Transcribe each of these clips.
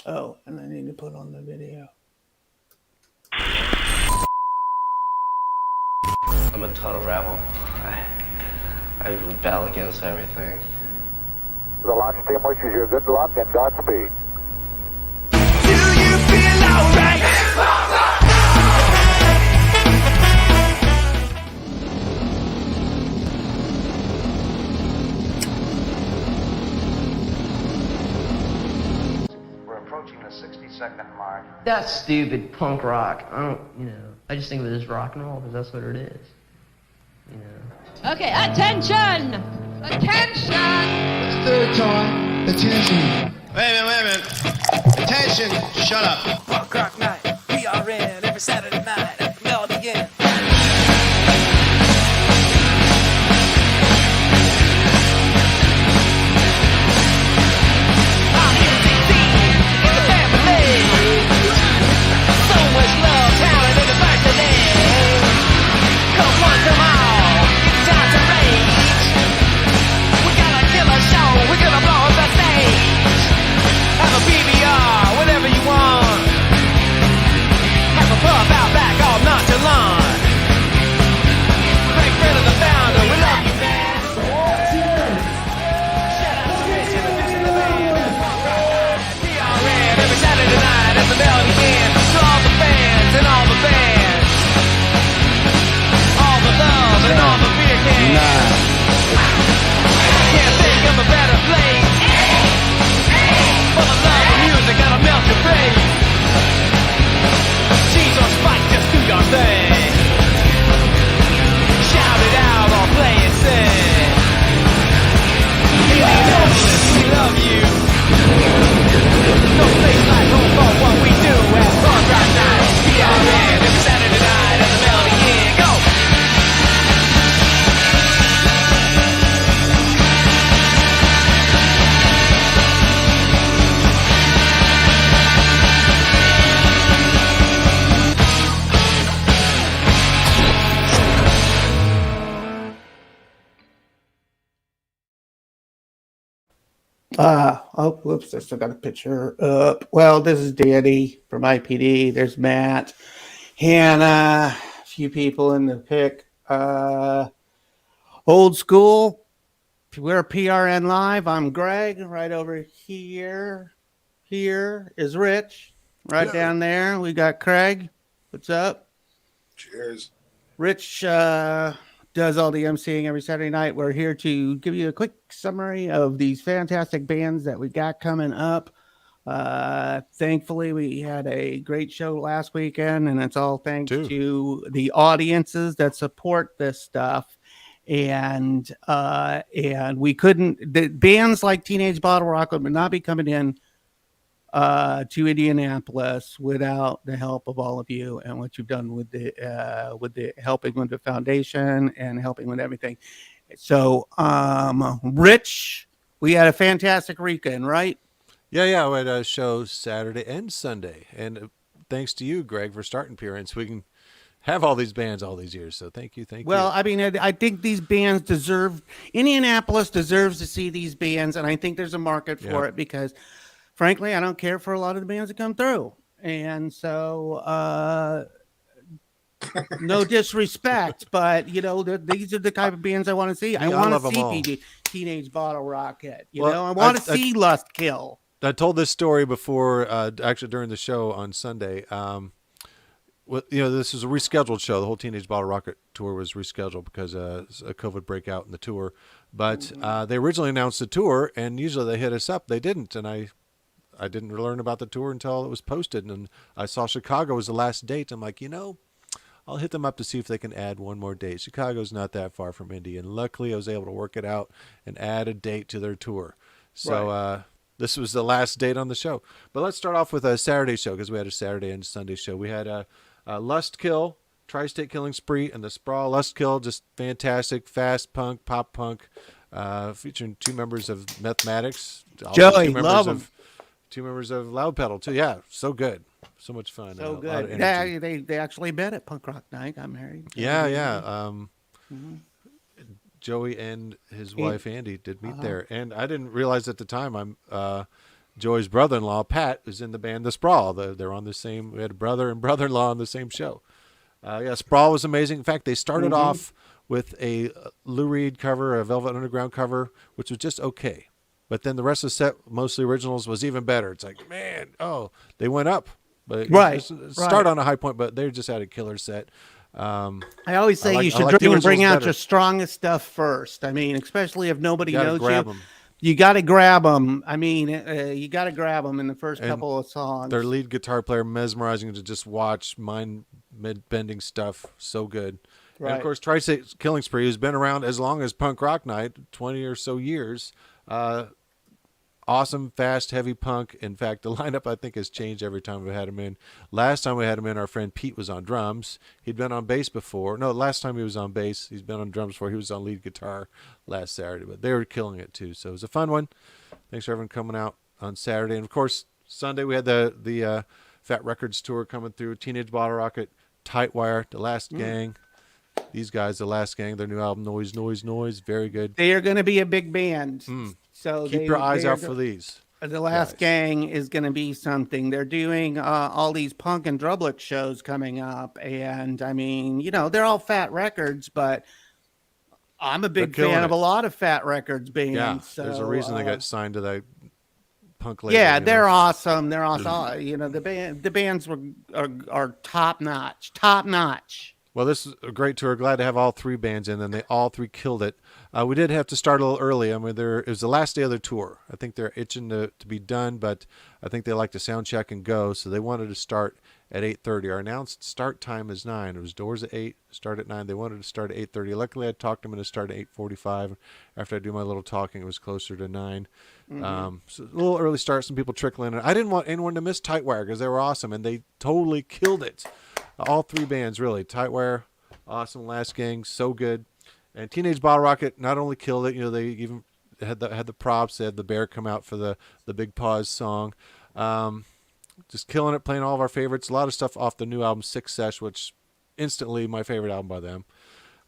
Oh, and I need to put on the video. I'm a total rebel. I rebel against everything. The launch team wishes you good luck and Godspeed. Do you feel alright? We're approaching the 60-second mark. That's stupid punk rock. I don't, I just think of it as rock and roll because that's what it is. Okay, attention! Attention! The third time, attention. Wait a minute. Attention, shut up. Punk rock night, PRN every Saturday night at the Melody Inn. I'm here to see in the family. So much love, talent, and diversity. Come on, come on, it's time to rage. We got a killer show, we're gonna blow up the stage. Have a PBR, whatever you want. Have a puff out back, all nonchalant. Craig Fred of the founder, we love you, man. Shout out to Rich and the Fish in the band. That's Punk Rock Night, PRN, every Saturday night at the Melody Inn. To all the fans and all the bands. All the love and all the beer cans. Can't think of a better place. For the love of music, gotta melt your face. Cheese or spike, just do your thing. Shout it out or play it sing. Indianapolis, we love you. No place like home for what we do at Punk Rock Night. PRN every Saturday night at the Melody Inn. Go! Oh, whoops, I still got a picture up. Well, this is Danny from IPD. There's Matt, Hannah, a few people in the pic. Old school. We're PRN Live. I'm Greg. Right over here. Here is Rich. Right down there. We got Craig. What's up? Cheers. Rich does all the emceeing every Saturday night. We're here to give you a quick summary of these fantastic bands that we got coming up. Thankfully, we had a great show last weekend, and it's all thanks to the audiences that support this stuff. And we couldn't. The bands like Teenage Bottle Rocket would not be coming in to Indianapolis without the help of all of you and what you've done with the helping with the foundation and helping with everything. So, Rich, we had a fantastic weekend, right? Yeah. We had a show Saturday and Sunday, and thanks to you, Greg, for starting PRN, so we can have all these bands all these years. So thank you. Well, I mean, I think these bands Indianapolis deserves to see these bands, and I think there's a market for it because, frankly, I don't care for a lot of the bands that come through. And so, no disrespect, but, these are the type of bands I want to see. I want to see Teenage Bottle Rocket. I want to see Lust Kill. I told this story before, actually during the show on Sunday. This is a rescheduled show. The whole Teenage Bottle Rocket tour was rescheduled because a COVID breakout in the tour. But they originally announced the tour, and usually they hit us up. They didn't, and I didn't learn about the tour until it was posted. And I saw Chicago was the last date. I'm like, I'll hit them up to see if they can add one more date. Chicago's not that far from Indy, and luckily I was able to work it out and add a date to their tour. So this was the last date on the show. But let's start off with a Saturday show because we had a Saturday and Sunday show. We had Lust Kill, Tri-State Killing Spree, and the Sprawl. Lust Kill, just fantastic, fast punk, pop punk, featuring two members of Mathematics. Joey, love them. Two members of Loud Pedal, too. Yeah, so good. So much fun. So good. Yeah, they actually met at Punk Rock Night. I'm married. Yeah. Joey and his wife, Andy, did meet there. And I didn't realize at the time Joy's brother-in-law, Pat, is in the band The Sprawl. They're on the same. We had a brother and brother-in-law on the same show. Yeah, Sprawl was amazing. In fact, they started off with a Lou Reed cover, a Velvet Underground cover, which was just okay. But then the rest of the set, mostly originals, was even better. It's like, man, they went up. But start on a high point, but they just had a killer set. I always say you should bring out your strongest stuff first. I mean, especially if nobody knows you. You got to grab them. I mean, you got to grab them in the first couple of songs. Their lead guitar player, mesmerizing to just watch, mind-bending stuff. So good. Right. And, of course, Tri-State Killing Spree, who's been around as long as Punk Rock Night, 20 or so years. Awesome, fast, heavy punk. In fact, the lineup, I think, has changed every time we've had him in. Last time we had him in, our friend Pete was on drums. He'd been on bass before. No, last time he was on bass. He's been on drums before. He was on lead guitar last Saturday. But they were killing it, too. So it was a fun one. Thanks for everyone coming out on Saturday. And, of course, Sunday we had the Fat Records tour coming through. Teenage Bottle Rocket, Tightwire, The Last Gang. These guys, The Last Gang, their new album, Noise, Noise, Noise. Very good. They are going to be a big band. So keep your eyes out for these. The Last Gang is going to be something. They're doing all these punk and drublic shows coming up. And, I mean, they're all Fat Records, but I'm a big fan of a lot of Fat Records bands. Yeah, so, there's a reason they got signed to that punk label. Yeah, they're awesome. They're awesome. The bands are top notch. Top notch. Well, this is a great tour. Glad to have all three bands in, and they all three killed it. We did have to start a little early. I mean, it was the last day of their tour. I think they're itching to be done, but I think they like to sound check and go, so they wanted to start at 8:30. Our announced start time is 9. It was doors at 8, start at 9. They wanted to start at 8:30. Luckily, I talked them into start at 8:45. After I do my little talking, it was closer to 9. So a little early start, some people trickling in. I didn't want anyone to miss Tightwire because they were awesome, and they totally killed it. All three bands, really. Tightwire, awesome. Last Gang, so good. And Teenage Bottle Rocket not only killed it, they even had the props. They had the bear come out for the Big Paws song. Just killing it, playing all of our favorites. A lot of stuff off the new album, Six Sesh, which instantly my favorite album by them.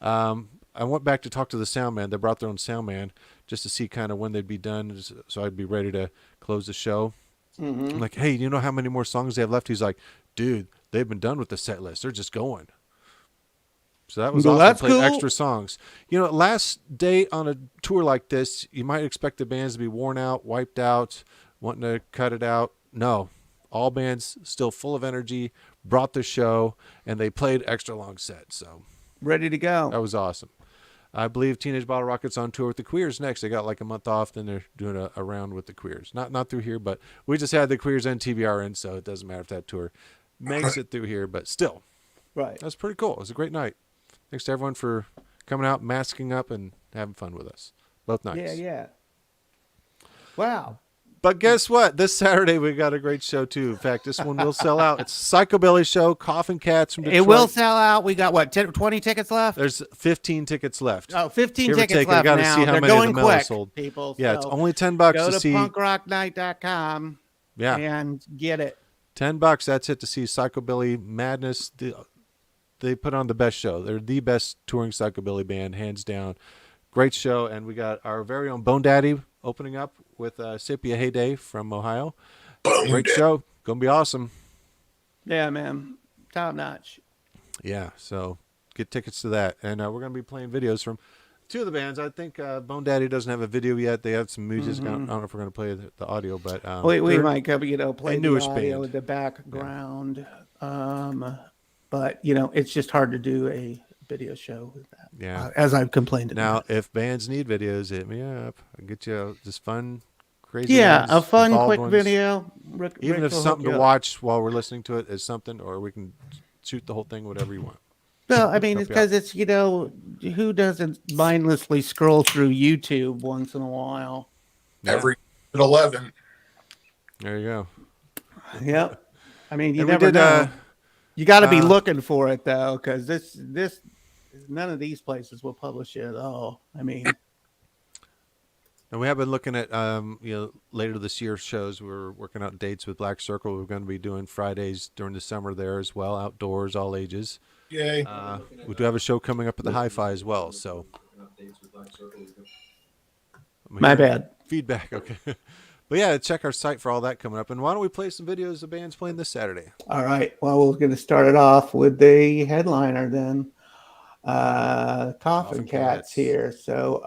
I went back to talk to the sound man. They brought their own sound man just to see kind of when they'd be done, so I'd be ready to close the show. I'm like, hey, you know how many more songs they have left? He's like, dude, they've been done with the set list. They're just going. So that was awesome. That's Played cool. Extra songs. Last day on a tour like this, you might expect the bands to be worn out, wiped out, wanting to cut it out. No, all bands still full of energy, brought the show, and they played extra long sets. So ready to go. That was awesome. I believe Teenage Bottle Rocket's on tour with the Queers next. They got like a month off, then they're doing a round with the Queers. Not through here, but we just had the Queers and TBRN, so it doesn't matter if that tour makes it through here, but still. Right. That's pretty cool. It was a great night. Thanks to everyone for coming out, masking up, and having fun with us. Both nights. Yeah. Wow. But guess what? This Saturday we got a great show too. In fact, this one will sell out. It's a Psychobilly show, Koffin Cats from Detroit. It will sell out. We got 20 tickets left? There's 15 tickets left. Oh, 15 Give or tickets take. left I gotta now. see how They're many going of the quick, sold. people. Yeah, so it's only $10 go to see. punkrocknight.com and get it. $10. That's it to see Psychobilly Madness. They put on the best show. They're the best touring Psychobilly band, hands down. Great show, and we got our very own Bone Daddy opening up with Sepia Heyday from Ohio. Great show. Gonna be awesome. Yeah, man. Top notch. Yeah, so get tickets to that. And we're going to be playing videos from two of the bands. I think Bone Daddy doesn't have a video yet. They have some music. I don't know if we're going to play the audio, but we might go, play the newish audio band. with the background. Yeah. But, it's just hard to do a video show with that. Yeah. As I've complained now, about. if bands need videos, hit me up. I'll get you just fun, crazy. Yeah, ones, a fun, quick ones. video. Even Rick if will something hook to you up. watch while we're listening to it is something, or we can shoot the whole thing, whatever you want. Well, I mean, Help it's you because it's, who doesn't mindlessly scroll through YouTube once in a while? Yeah. Every at 11. There you go. Yep. I mean, you And we never did, know. You got to be looking for it, though, because this none of these places will publish it at all. I mean, and we have been looking at later this year shows. We're working out dates with Black Circle. We're going to be doing Fridays during the summer there as well, outdoors, all ages. Yay. We do have a show coming up at the Hi-Fi as well. So my bad. Feedback, okay. But yeah, check our site for all that coming up. And why don't we play some videos of bands playing this Saturday? All right. Well, we're going to start it off with the headliner then. Koffin Cats here. So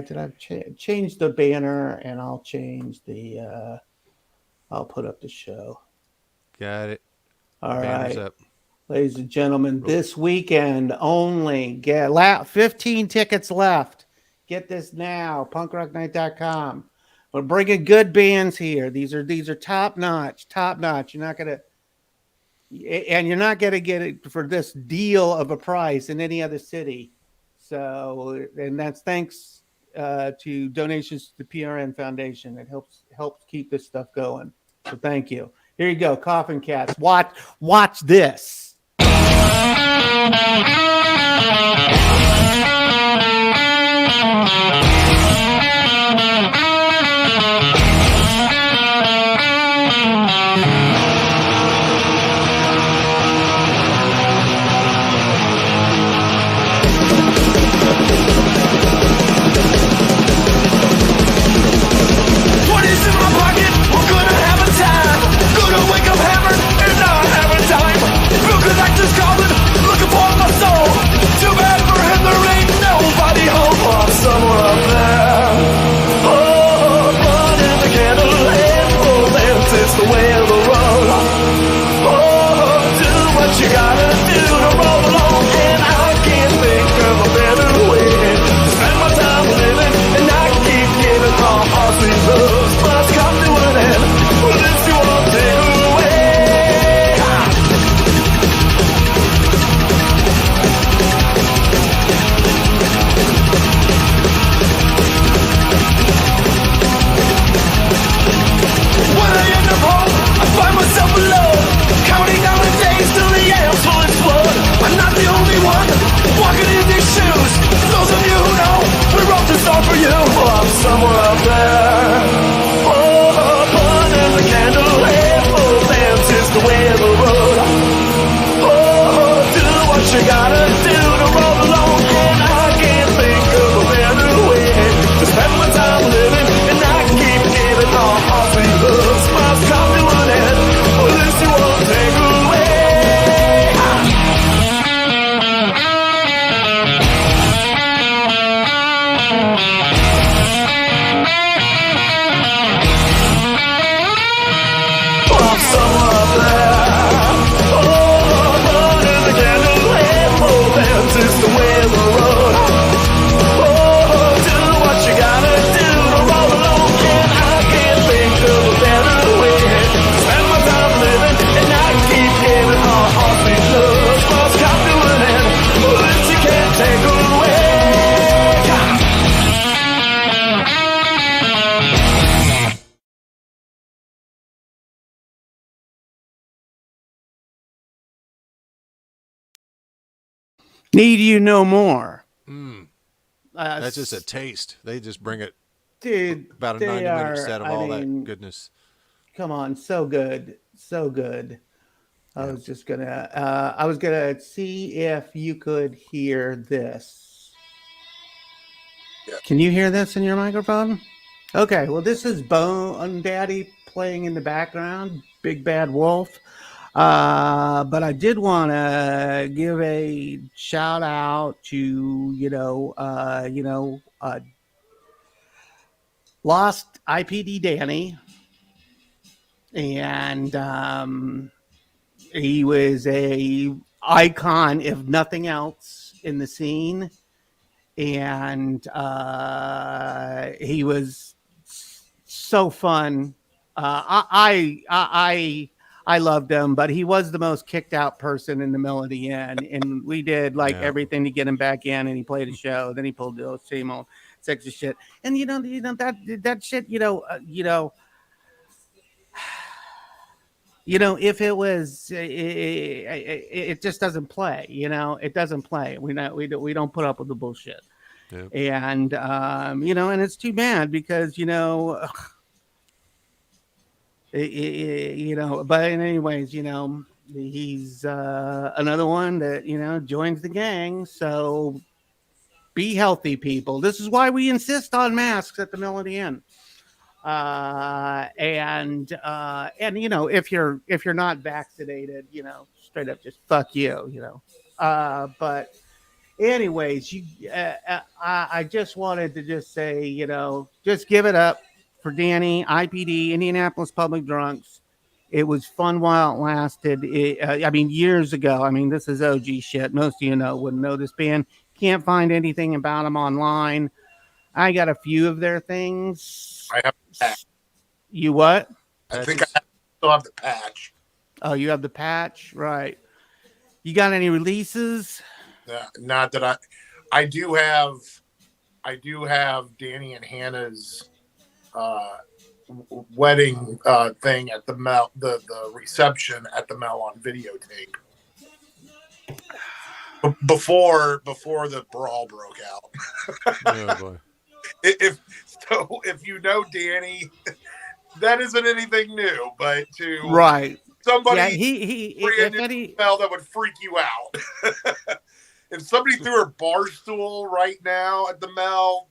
did I change the banner, and I'll change the I'll put up the show. Got it. All Banner's right. up. Ladies and gentlemen, this weekend only, get 15 tickets left. Get this now, punkrocknight.com. We're bringing good bands here. These are top notch. You're not gonna get it for this deal of a price in any other city. So, and that's thanks to donations to the PRN Foundation. It helps keep this stuff going. So, thank you. Here you go, Koffin Cats. Watch this. Need you no more. That's just a taste. They just bring it, dude. about a 90-minute set of that goodness. Come on, so good. I was gonna see if you could hear this. Yeah. Can you hear this in your microphone? Okay, well, this is Bone Daddy playing in the background, Big Bad Wolf. But I did want to give a shout out to lost IPD Danny, and he was a icon, if nothing else, in the scene, and he was so fun. I loved him, but he was the most kicked out person in the Melody Inn, and we did everything to get him back in, and he played a show. Then he pulled the same old sexy shit, and that shit, if it was, it just doesn't play. It doesn't play. We don't put up with the bullshit, and and it's too bad because but anyways, he's another one that joins the gang. So be healthy, people. This is why we insist on masks at the Melody Inn. And if you're not vaccinated, straight up just fuck you. But anyways, I just wanted to just say, just give it up for Danny, IPD, Indianapolis Public Drunks. It was fun while it lasted. I mean, years ago. I mean, this is OG shit. Most of wouldn't know this band. Can't find anything about them online. I got a few of their things. I have the patch. You what? I think I still have the patch. Oh, you have the patch, right? You got any releases? Not that I do have Danny and Hannah's wedding thing at the Mel, the reception at the Mel on videotape. Before the brawl broke out. Oh boy. If you know Danny, that isn't anything new, but to right somebody if any Mel, that would freak you out. If somebody threw a bar stool right now at the Mel,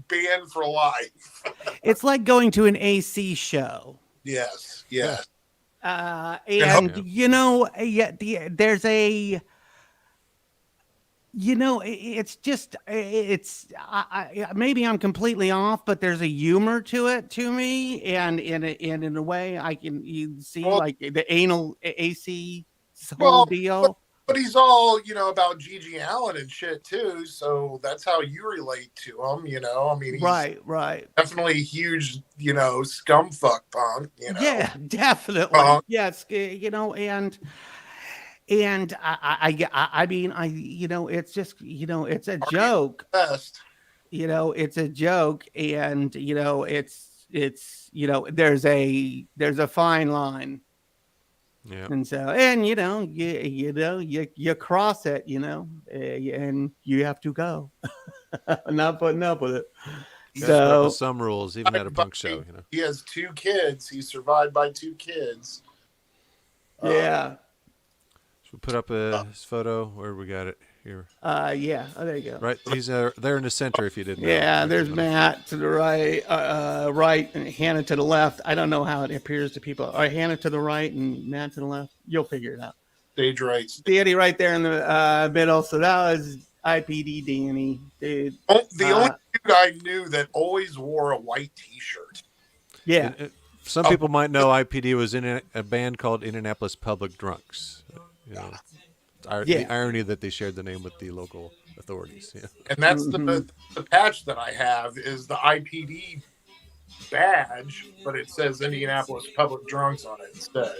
banned for life. It's like going to an AC show. Yes. And there's a it's just maybe I'm completely off, but there's a humor to it to me, and in a way you see like the anal AC whole deal. But he's all, about Gigi Allen and shit too, so that's how you relate to him, I mean, he's right. definitely a huge, scumfuck punk, Yeah, definitely. Punk. Yes, and I mean, it's just, it's a joke. Best. It's a joke, and it's there's a fine line. Yeah. And so, and you cross it, and you have to go. Not putting up with it. So some rules, even at a punk show, He has 2 kids. He's survived by 2 kids. Yeah. Should we put up his photo? Where we got it here? Yeah. Oh, there you go. Right, he's there in the center. If you didn't know. Yeah, there's Matt to the right, right, and Hannah to the left. I don't know how it appears to people. All right, Hannah to the right and Matt to the left. You'll figure it out. Stage right. Danny right there in the middle. So that was IPD Danny, dude. The only dude I knew that always wore a white T-shirt. Yeah. Some people might know IPD was in a band called Indianapolis Public Drunks. The irony that they shared the name with the local authorities. Yeah. And that's the patch that I have is the IPD badge, but it says Indianapolis Public Drunks on it instead.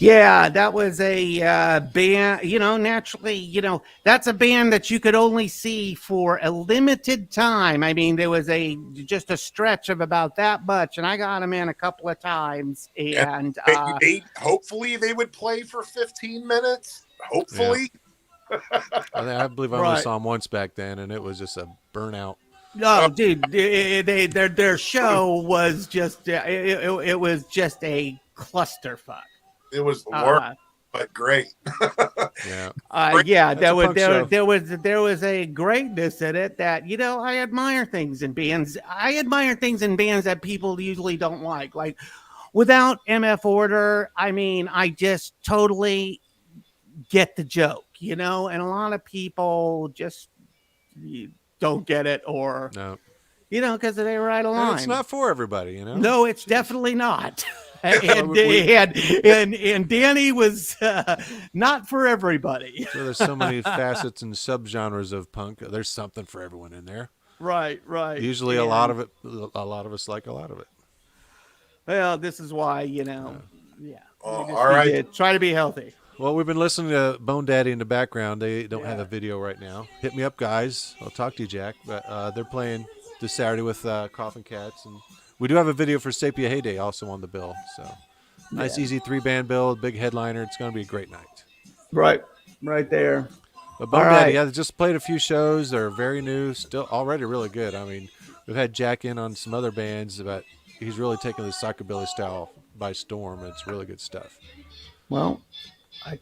Yeah, that was a band, naturally, that's a band that you could only see for a limited time. I mean, there was just a stretch of about that much, and I got them in a couple of times. And hopefully they would play for 15 minutes. Hopefully. Yeah. I believe I only saw them once back then, and it was just a burnout. No, dude, their show was just, it was just a clusterfuck. It was the worst, but great. Yeah. There was a greatness in it that I admire things in bands. I admire things in bands that people usually don't like. Like without MF Order, I mean, I just totally get the joke, and a lot of people just don't get it, or because they right along. It's not for everybody, No, it's definitely not. And Danny was not for everybody. So there's so many facets and subgenres of punk. There's something for everyone in there. Right. Usually, a lot of us like a lot of it. Well, this is why all right. Try to be healthy. Well, we've been listening to Bone Daddy in the background. They don't have a video right now. Hit me up, guys. I'll talk to you, Jack. But they're playing this Saturday with Koffin Cats, and we do have a video for Sepia Heyday also on the bill. So nice, easy 3-band bill, big headliner. It's going to be a great night. Right there. But Bone Daddy, they just played a few shows. They're very new, still already really good. I mean, we've had Jack in on some other bands, but he's really taken the psychobilly style by storm. It's really good stuff. Well, I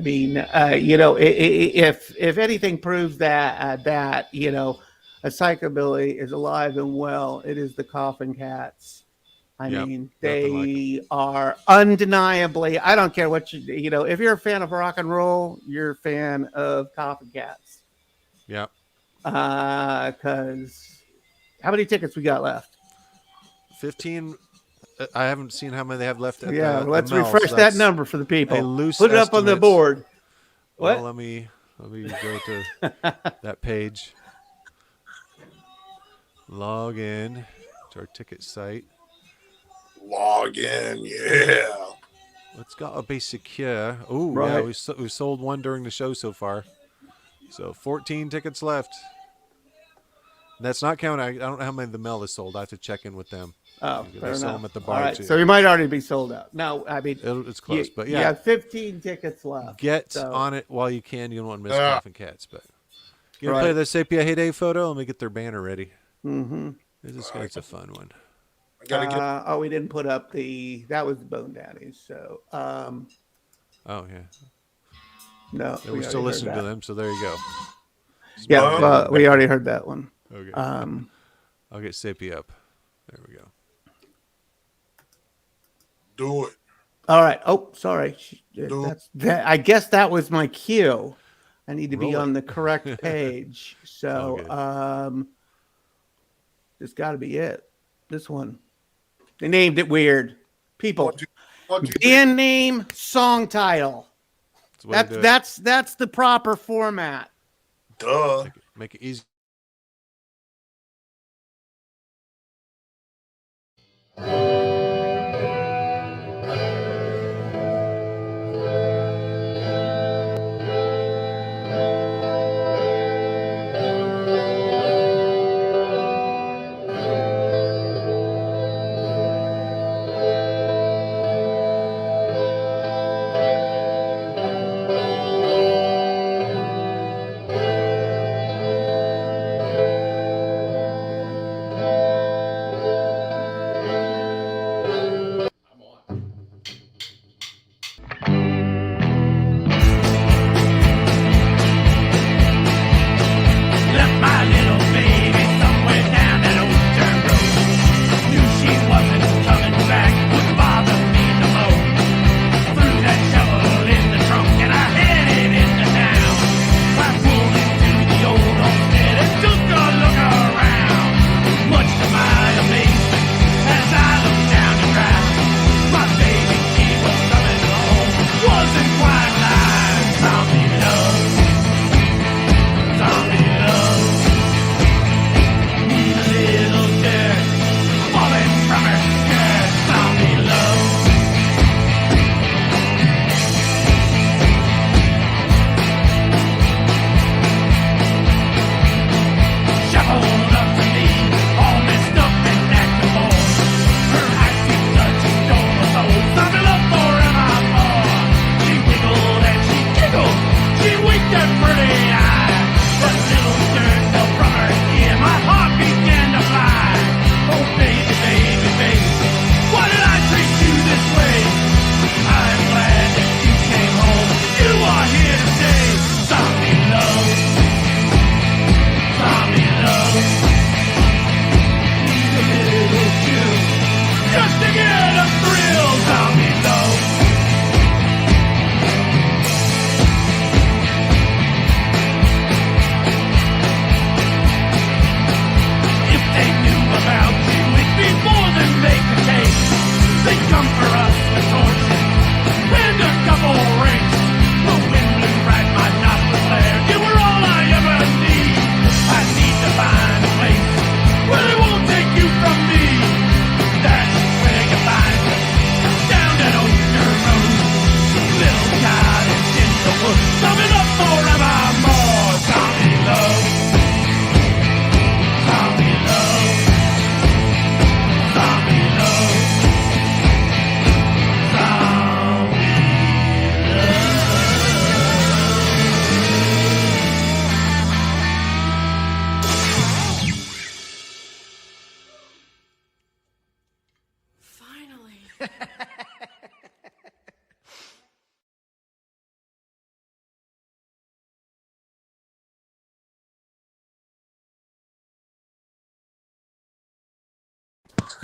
mean, if anything proves that a psychobilly is alive and well, it is the Koffin Cats. I Yep, mean, nothing like they are undeniably. I don't care what you know. If you're a fan of rock and roll, you're a fan of Koffin Cats. Yeah. Because how many tickets we got left? 15. I haven't seen how many they have left at Yeah, the let's Mel, so refresh that that's number for the people. a loose Put it up on the estimate. board. Well, What? let me go to that page. Log in to our ticket site. Log in, yeah. Let's go be secure. Oh, Right. yeah, we sold one during the show so far. So 14 tickets left. And that's not counting. I don't know how many the Mel is sold. I have to check in with them. Oh, They fair sell enough. them at the All bar right, too. so you might already be sold out. No, I mean, It's close, but yeah. you have 15 tickets left. Get so- on it while you can. You don't want to miss Yeah. Koffin Cats. But you gonna play Right. the Sepia Heyday photo? Let me get their banner ready. Mm-hmm. It's a fun one. I gotta get. Oh, we didn't put up that was the Bone Daddies. So, Oh yeah. no. Yeah, we we're still already heard listening to that. them, so there you go. Yeah, Bone we already heard that one. Okay. I'll get Sepia up. There we go. Do it. All right. Oh, sorry. Do it. That's that. I guess that was my cue. I need to be Roll it. on the correct page. all So, this got to be it. This one. They named it weird. People. 1, 2, 3. Band name, song title. That's the way to do it. That's the proper format. Duh. Make it easy.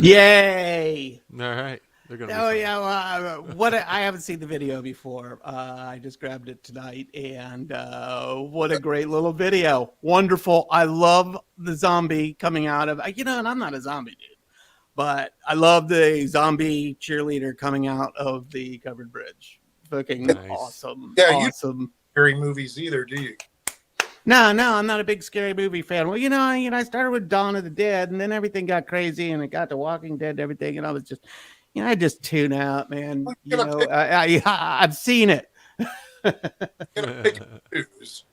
Yay! All right. They're gonna be Oh fun. yeah, I haven't seen the video before. I just grabbed it tonight, and what a great little video! Wonderful. I love the zombie coming out of and I'm not a zombie dude, but I love the zombie cheerleader coming out of the covered bridge. Fucking Nice. awesome! Yeah, awesome. Scary movies either, do you? No, I'm not a big scary movie fan. Well, I started with Dawn of the Dead, and then everything got crazy, and it got to Walking Dead and everything, and I was just, I just tune out, man. I've seen it. Gonna pick and choose.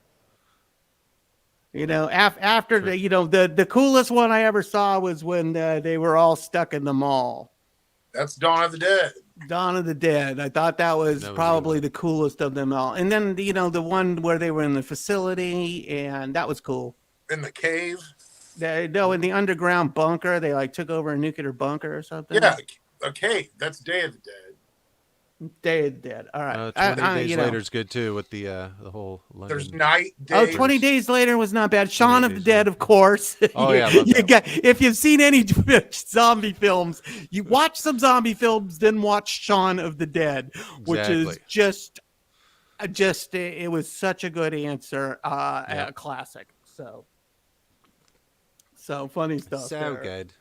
After the coolest one I ever saw was when they were all stuck in the mall. That's Dawn of the Dead. Dawn of the Dead. I thought that was a probably good the coolest of them all. And then the one where they were in the facility, and that was cool. In the cave. In the underground bunker, they like took over a nuclear bunker or something. Yeah, a cave. That's Day of the Dead. Day of the Dead. All right. 20 days later is good too with the whole London. There's night, day. 20 days later was not bad. Shaun of the days Dead, of course. Oh, yeah, I love that if you've seen any zombie films, you watch some zombie films, then watch Shaun of the Dead, which is just it was such a good answer. A classic. So funny stuff. So there. good.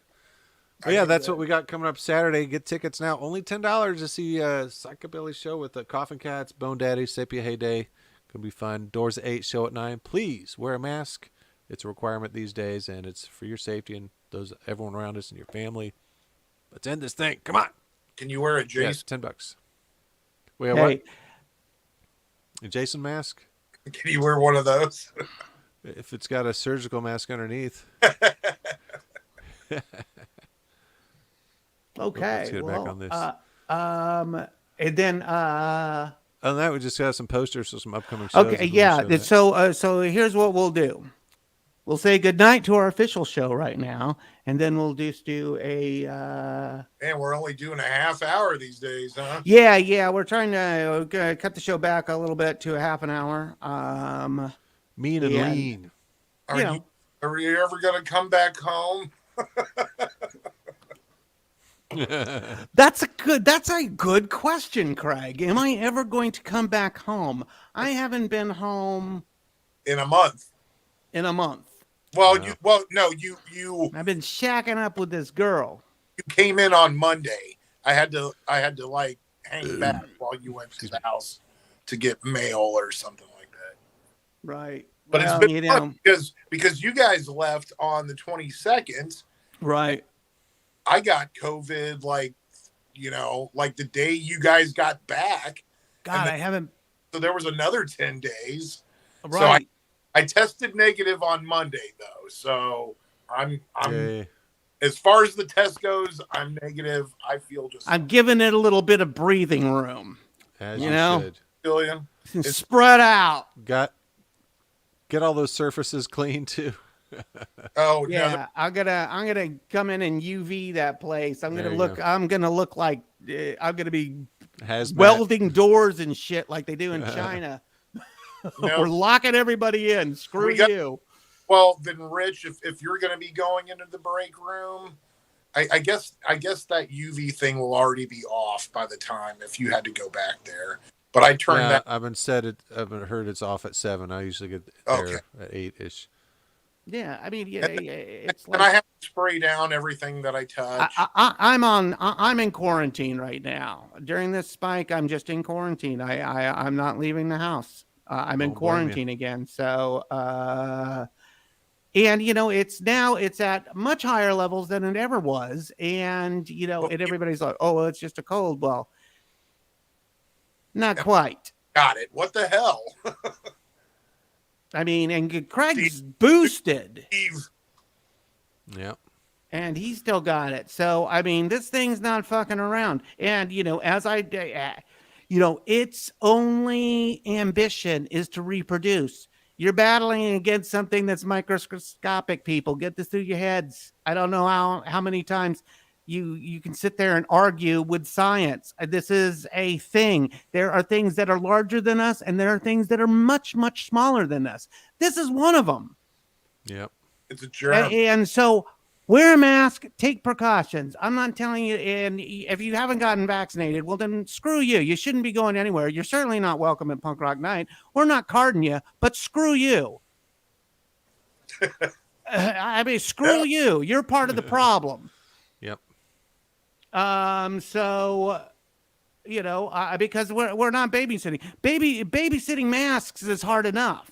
But yeah, that's what we got coming up Saturday. Get tickets now. Only $10 to see a Psychobilly show with the Koffin Cats, Bone Daddy, Sepia, Heyday. Gonna be fun. Doors at 8, show at 9. Please wear a mask. It's a requirement these days, and it's for your safety and everyone around us and your family. Let's end this thing. Come on. Can you wear a Jason? Yes, $10. Wait, what? A Jason mask? Can you wear one of those? If it's got a surgical mask underneath. Okay. Let's get back on this. And then Other than that, we just got some posters of some upcoming shows. okay, yeah. So here's what we'll do. We'll say goodnight to our official show right now, and then we'll just do a. Man, we're only doing a half hour these days, huh? Yeah. We're trying to cut the show back a little bit to a half an hour. Mean and yeah. lean. Are you ever going to come back home? That's a good question, Craig. Am I ever going to come back home? I haven't been home In a month. Well, No. you I've been shacking up with this girl. you came in on Monday. I had to like hang back while you went to the house to get mail or something like that. Right. But Well, it's been fun because you guys left on the 22nd. Right. I got COVID like the day you guys got back. God, I haven't. So there was another 10 days. Right. So I tested negative on Monday though. So I'm Yay. as far as the test goes, I'm negative. I feel just I'm giving it a little bit of breathing room. As You know? should. billion. Spread out. Get all those surfaces clean too. Oh Yeah, I'm gonna come in and UV that place. I'm There gonna you look. go. I'm gonna look like I'm gonna be Hazmat. welding doors and shit like they do in China. No. We're locking everybody in. Screw you. Well, then, Rich, if you're going to be going into the break room, I guess that UV thing will already be off by the time if you had to go back there. But I turned that. I've heard it's off at 7. I usually get there at 8-ish. Yeah, I mean, it's And like I have to spray down everything that I touch. I'm in quarantine right now. During this spike, I'm just in quarantine. I'm not leaving the house. I'm in Don't blame quarantine again. So, and it's at much higher levels than it ever was. And and everybody's like, oh, well, it's just a cold. Well, not quite. Got it. What the hell? I mean, and Craig's boosted. Eve. Yeah. And he still got it. So, I mean, this thing's not fucking around. And, its only ambition is to reproduce. You're battling against something that's microscopic, people. Get this through your heads. I don't know how many times you can sit there and argue with science. This is a thing. There are things that are larger than us, and there are things that are much, much smaller than us. This is one of them. Yep. It's a germ. And so wear a mask, take precautions. I'm not telling you, and if you haven't gotten vaccinated, well, then screw you. You shouldn't be going anywhere. You're certainly not welcome at Punk Rock Night. We're not carding you, but screw you. I mean, screw you. You're part of the problem. Yep. So, you know, because we're not babysitting. Babysitting masks is hard enough.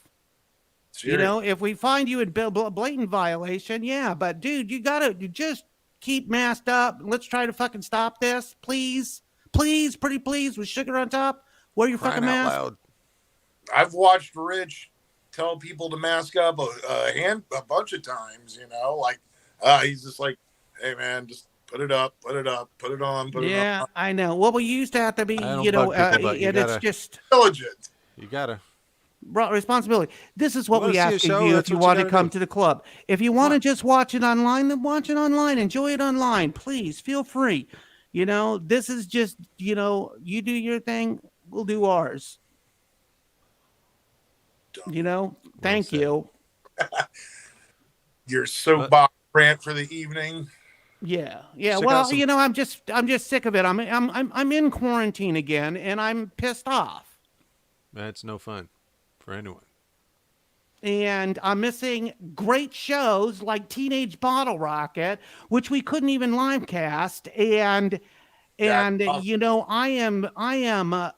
Seriously. You know, if we find you in blatant violation, yeah. But dude, you just keep masked up. Let's try to fucking stop this, please, pretty please, with sugar on top. Wear your fucking Crying out mask. loud. I've watched Rich tell people to mask up a bunch of times. You know, like he's just like, hey man, just put it up, put it on, put it on. Yeah, I know. Well, we used to have to be, I don't you know, bug people, but you and gotta- it's just Diligent. You gotta. responsibility. This is what You wanna we see a ask show? of you That's if you what you want to gotta come do. to the club. If you want to just watch it online, then watch it online. Enjoy it online. Please feel free. You know, this is just, you know, you do your thing, we'll do ours. You know, thank said. you. Your soapbox rant for the evening. Yeah. Check Well, out some- you know, I'm just sick of it. I'm in quarantine again, and I'm pissed off. That's no fun for anyone. And I'm missing great shows like Teenage Bottle Rocket, which we couldn't even live cast. And you know, I am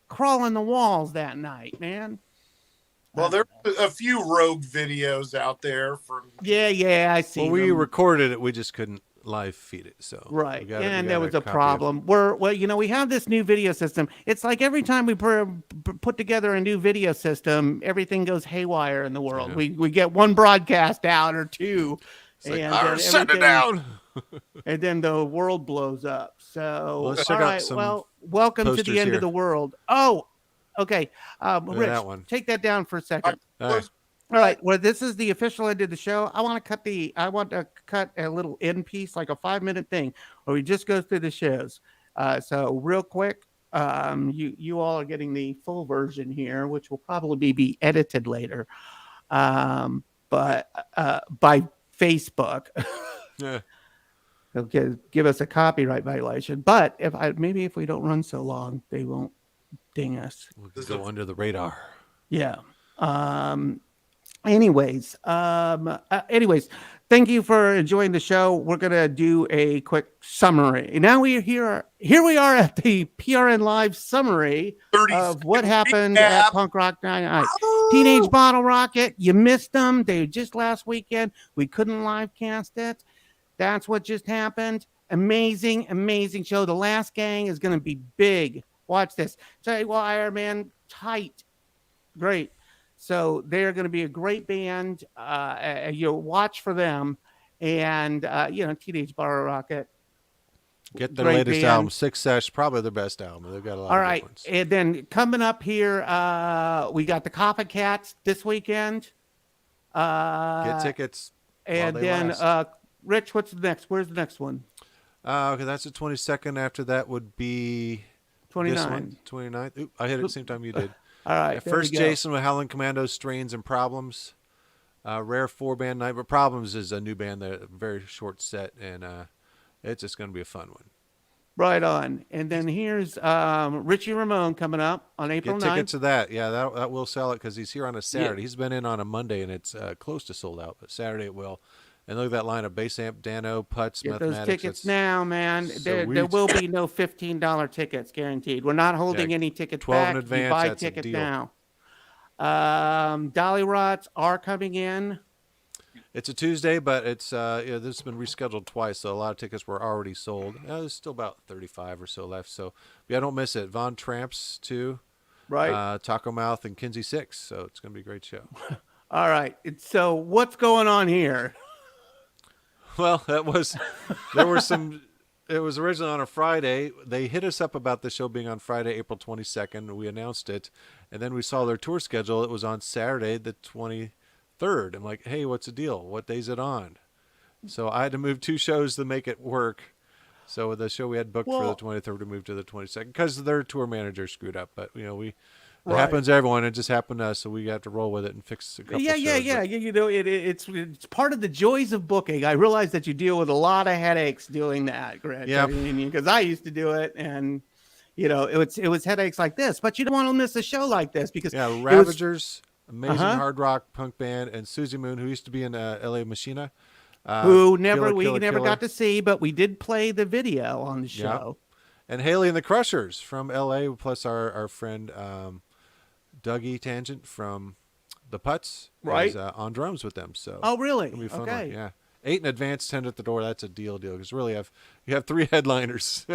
crawling the walls that night, man. Well, there's a few rogue videos out there from. Yeah, I see. Well, we them. recorded it. We just couldn't live feed it. So Right. we gotta- And we there gotta was a copy it. problem. Well, you know, we have this new video system. It's like every time we put together a new video system, everything goes haywire in the world. Yeah. We get one broadcast out or two. It's like, and "Arr, then shut it everything- down. And then the world blows up. So, Let's all check out right. some Well, welcome to the posters end here. of the world. Oh, okay. Rich, that one. take that down for a second. All right. All right. Well, this is the official end of the show. I want to cut a little end piece, like a 5-minute thing, where we just go through the shows. So real quick, you all are getting the full version here, which will probably be edited later, but by Facebook. Yeah. They'll give us a copyright violation. But if we don't run so long, they won't ding us. We'll go under the radar. Yeah. Anyways, thank you for enjoying the show. We're gonna do a quick summary. Now here we are at the PRN Live summary 30 of what second happened recap. at Punk Rock Night. Teenage Bottle Rocket, you missed them. They were just last weekend. We couldn't live cast it. That's what just happened. Amazing show. The Last Gang is gonna be big. Watch this. Tell you what, Iron Man, tight. Great. So they're going to be a great band. You'll watch for them. And, you know, Teenage Bottle Rocket. Get their Great latest band. album, Six Sesh, probably their best album. They've got a lot All of right. good ones. And then coming up here, we got the Koffin Cats this weekend. Get tickets. And they then, last. Rich, what's the next? Where's the next one? Okay, that's the 22nd. After that would be this 29. one, 29th. Oop, I hit it at the same time you did. All right. Yeah, there we first, go. Jason with Howling Commandos, Strains and Problems. Rare 4-band night, but Problems is a new band that a very short set, and it's just going to be a fun one. Right on. And then here's Richie Ramone coming up on April Get 9th. tickets to that. Yeah, that will sell it because he's here on a Saturday. He's been in on a Monday, and it's close to sold out, but Saturday it will. And look at that line of Bass Amp, Dano, Putz, Get those Mathematics. tickets It's now, man. There sweet. will be no $15 tickets guaranteed. We're not holding Yeah, any tickets 12 in back. You advance, buy that's a tickets deal. now. Dolly Rots are coming in. It's a Tuesday, but it's this has been rescheduled twice, so a lot of tickets were already sold. There's still about 35 or so left, so yeah, don't miss it. Von Tramps too, Right. Taco Mouth and Kinsey Six, so it's gonna be a great show. All right. So what's going on here? Well, there was some. It was originally on a Friday. They hit us up about the show being on Friday, April 22nd. We announced it, and then we saw their tour schedule. It was on Saturday, the 23rd. I'm like, hey, what's the deal? What day's it on? So I had to move 2 shows to make it work. So the show we had booked for the 23rd, we moved to the 22nd because their tour manager screwed up. But we It happens to everyone. It just happened to us, so we have to roll with it and fix a couple Yeah. shows, You know, it's part of the joys of booking. I realize that you deal with a lot of headaches doing that, Grant. Yep. Because I used to do it, and you know, it was headaches like this. But you don't want to miss a show like this because Yeah, it was- Ravagers, amazing hard rock punk band, and Susie Moon, who used to be in LA Machina. who Killer, we Killer, never Killer. got to see, but we did play the video on the show. And Haley and the Crushers from LA, plus our friend Dougie Tangent from the Putts, Right. is on drums with them. So Oh, really? it'll be a fun Okay. one. Yeah, 8 in advance, 10 at the door. That's a deal because really you have 3 headliners.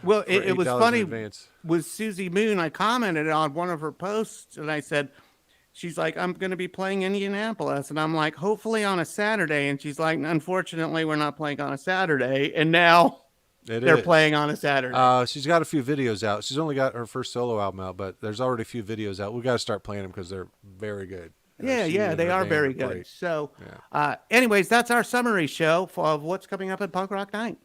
Well, for it was $8 in funny advance. with Susie Moon. I commented on one of her posts, and I said, she's like, I'm going to be playing Indianapolis. And I'm like, hopefully on a Saturday. And she's like, unfortunately, we're not playing on a Saturday. And now they're playing on a Saturday. She's got a few videos out. She's only got her first solo album out, but there's already a few videos out. We got to start playing them because they're very good. She Yeah, and they her are band very are good. great. So, anyways, that's our summary show of what's coming up at Punk Rock Night.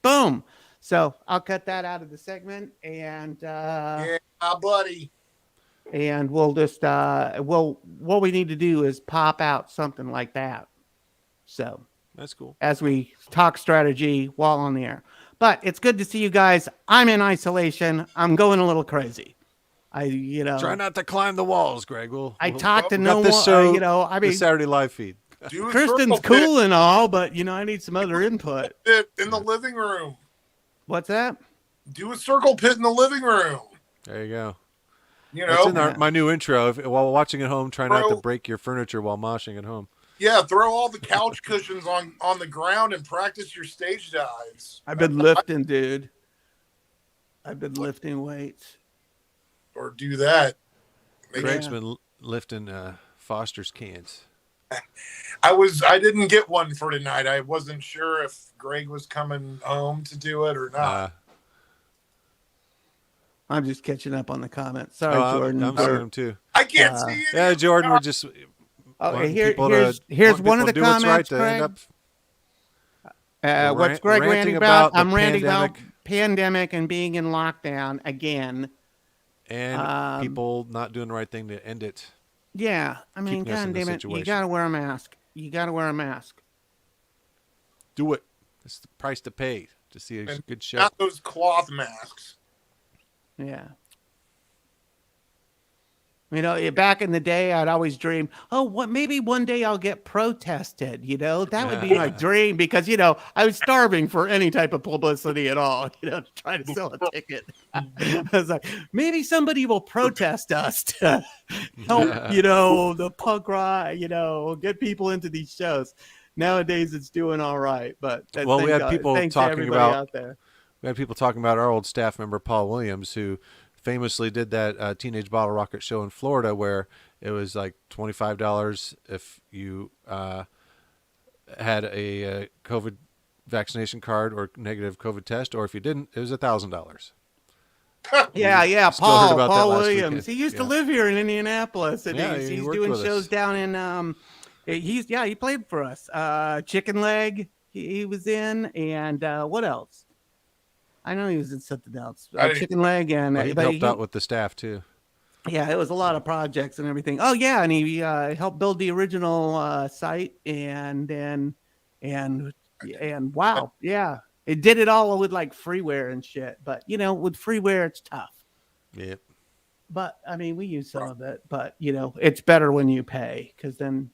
Boom. So I'll cut that out of the segment, and Yeah, buddy. and we'll just what we need to do is pop out something like that. So That's cool. as we talk strategy while on the air. But it's good to see you guys. I'm in isolation. I'm going a little crazy. Try not to climb the walls, Greg. I talk to got no this one. show, I mean, the Saturday live feed. Do a Kristen's circle cool and all, but I need some other input. pit in the living room. What's that? Do a circle pit in the living room. There you go. You That's know, in my new intro. While watching at home, try not to Bro. break your furniture while moshing at home. yeah, throw all the couch cushions on the ground and practice your stage dives. I've been lifting, dude. I've been lifting weights. Or do that. Greg's been lifting Foster's cans. I didn't get one for tonight. I wasn't sure if Greg was coming home to do it or not. I'm just catching up on the comments. Sorry, I'm Jordan. seeing them too. I can't see it. Yeah, Jordan, we're just Okay, wanting here's people to- one wanting of the people to do what's comments, right to end Greg. up What's Greg ranting ranting about? about the I'm ranting about pandemic. pandemic and being in lockdown again. and people not doing the right thing to end it. Yeah, I mean, Keeping us in God this damn it, you situation. gotta wear a mask. You gotta wear a mask. Do it. It's the price to pay to see a And good show. Not those cloth masks. Yeah. Back in the day, I'd always dream, maybe one day I'll get protested. That would be my dream because, I was starving for any type of publicity at all, to try to sell a ticket. I was like, maybe somebody will protest us to help, the punk rock, get people into these shows. Nowadays, it's doing all right. But Well, we had people thanks to talking everybody about- out there. We had people talking about our old staff member, Paul Williams, who famously did that Teenage Bottle Rocket show in Florida where it was like $25 if you had a COVID vaccination card or negative COVID test, or if you didn't, it was $1,000. Yeah, Still heard Paul about that last Williams. weekend. He used to Yeah. live here in Indianapolis, and Yeah, he's he worked doing with shows us. down in he played for us. Chicken Leg he was in, and what else? I know he was in something else. Chicken Leg, and Well, he but helped out with the staff too. yeah, it was a lot of projects and everything. Oh yeah, and he helped build the original site, and wow, yeah, it did it all with like freeware and shit. But with freeware, it's tough. Yep. But I mean, we use some of it, but it's better when you pay because then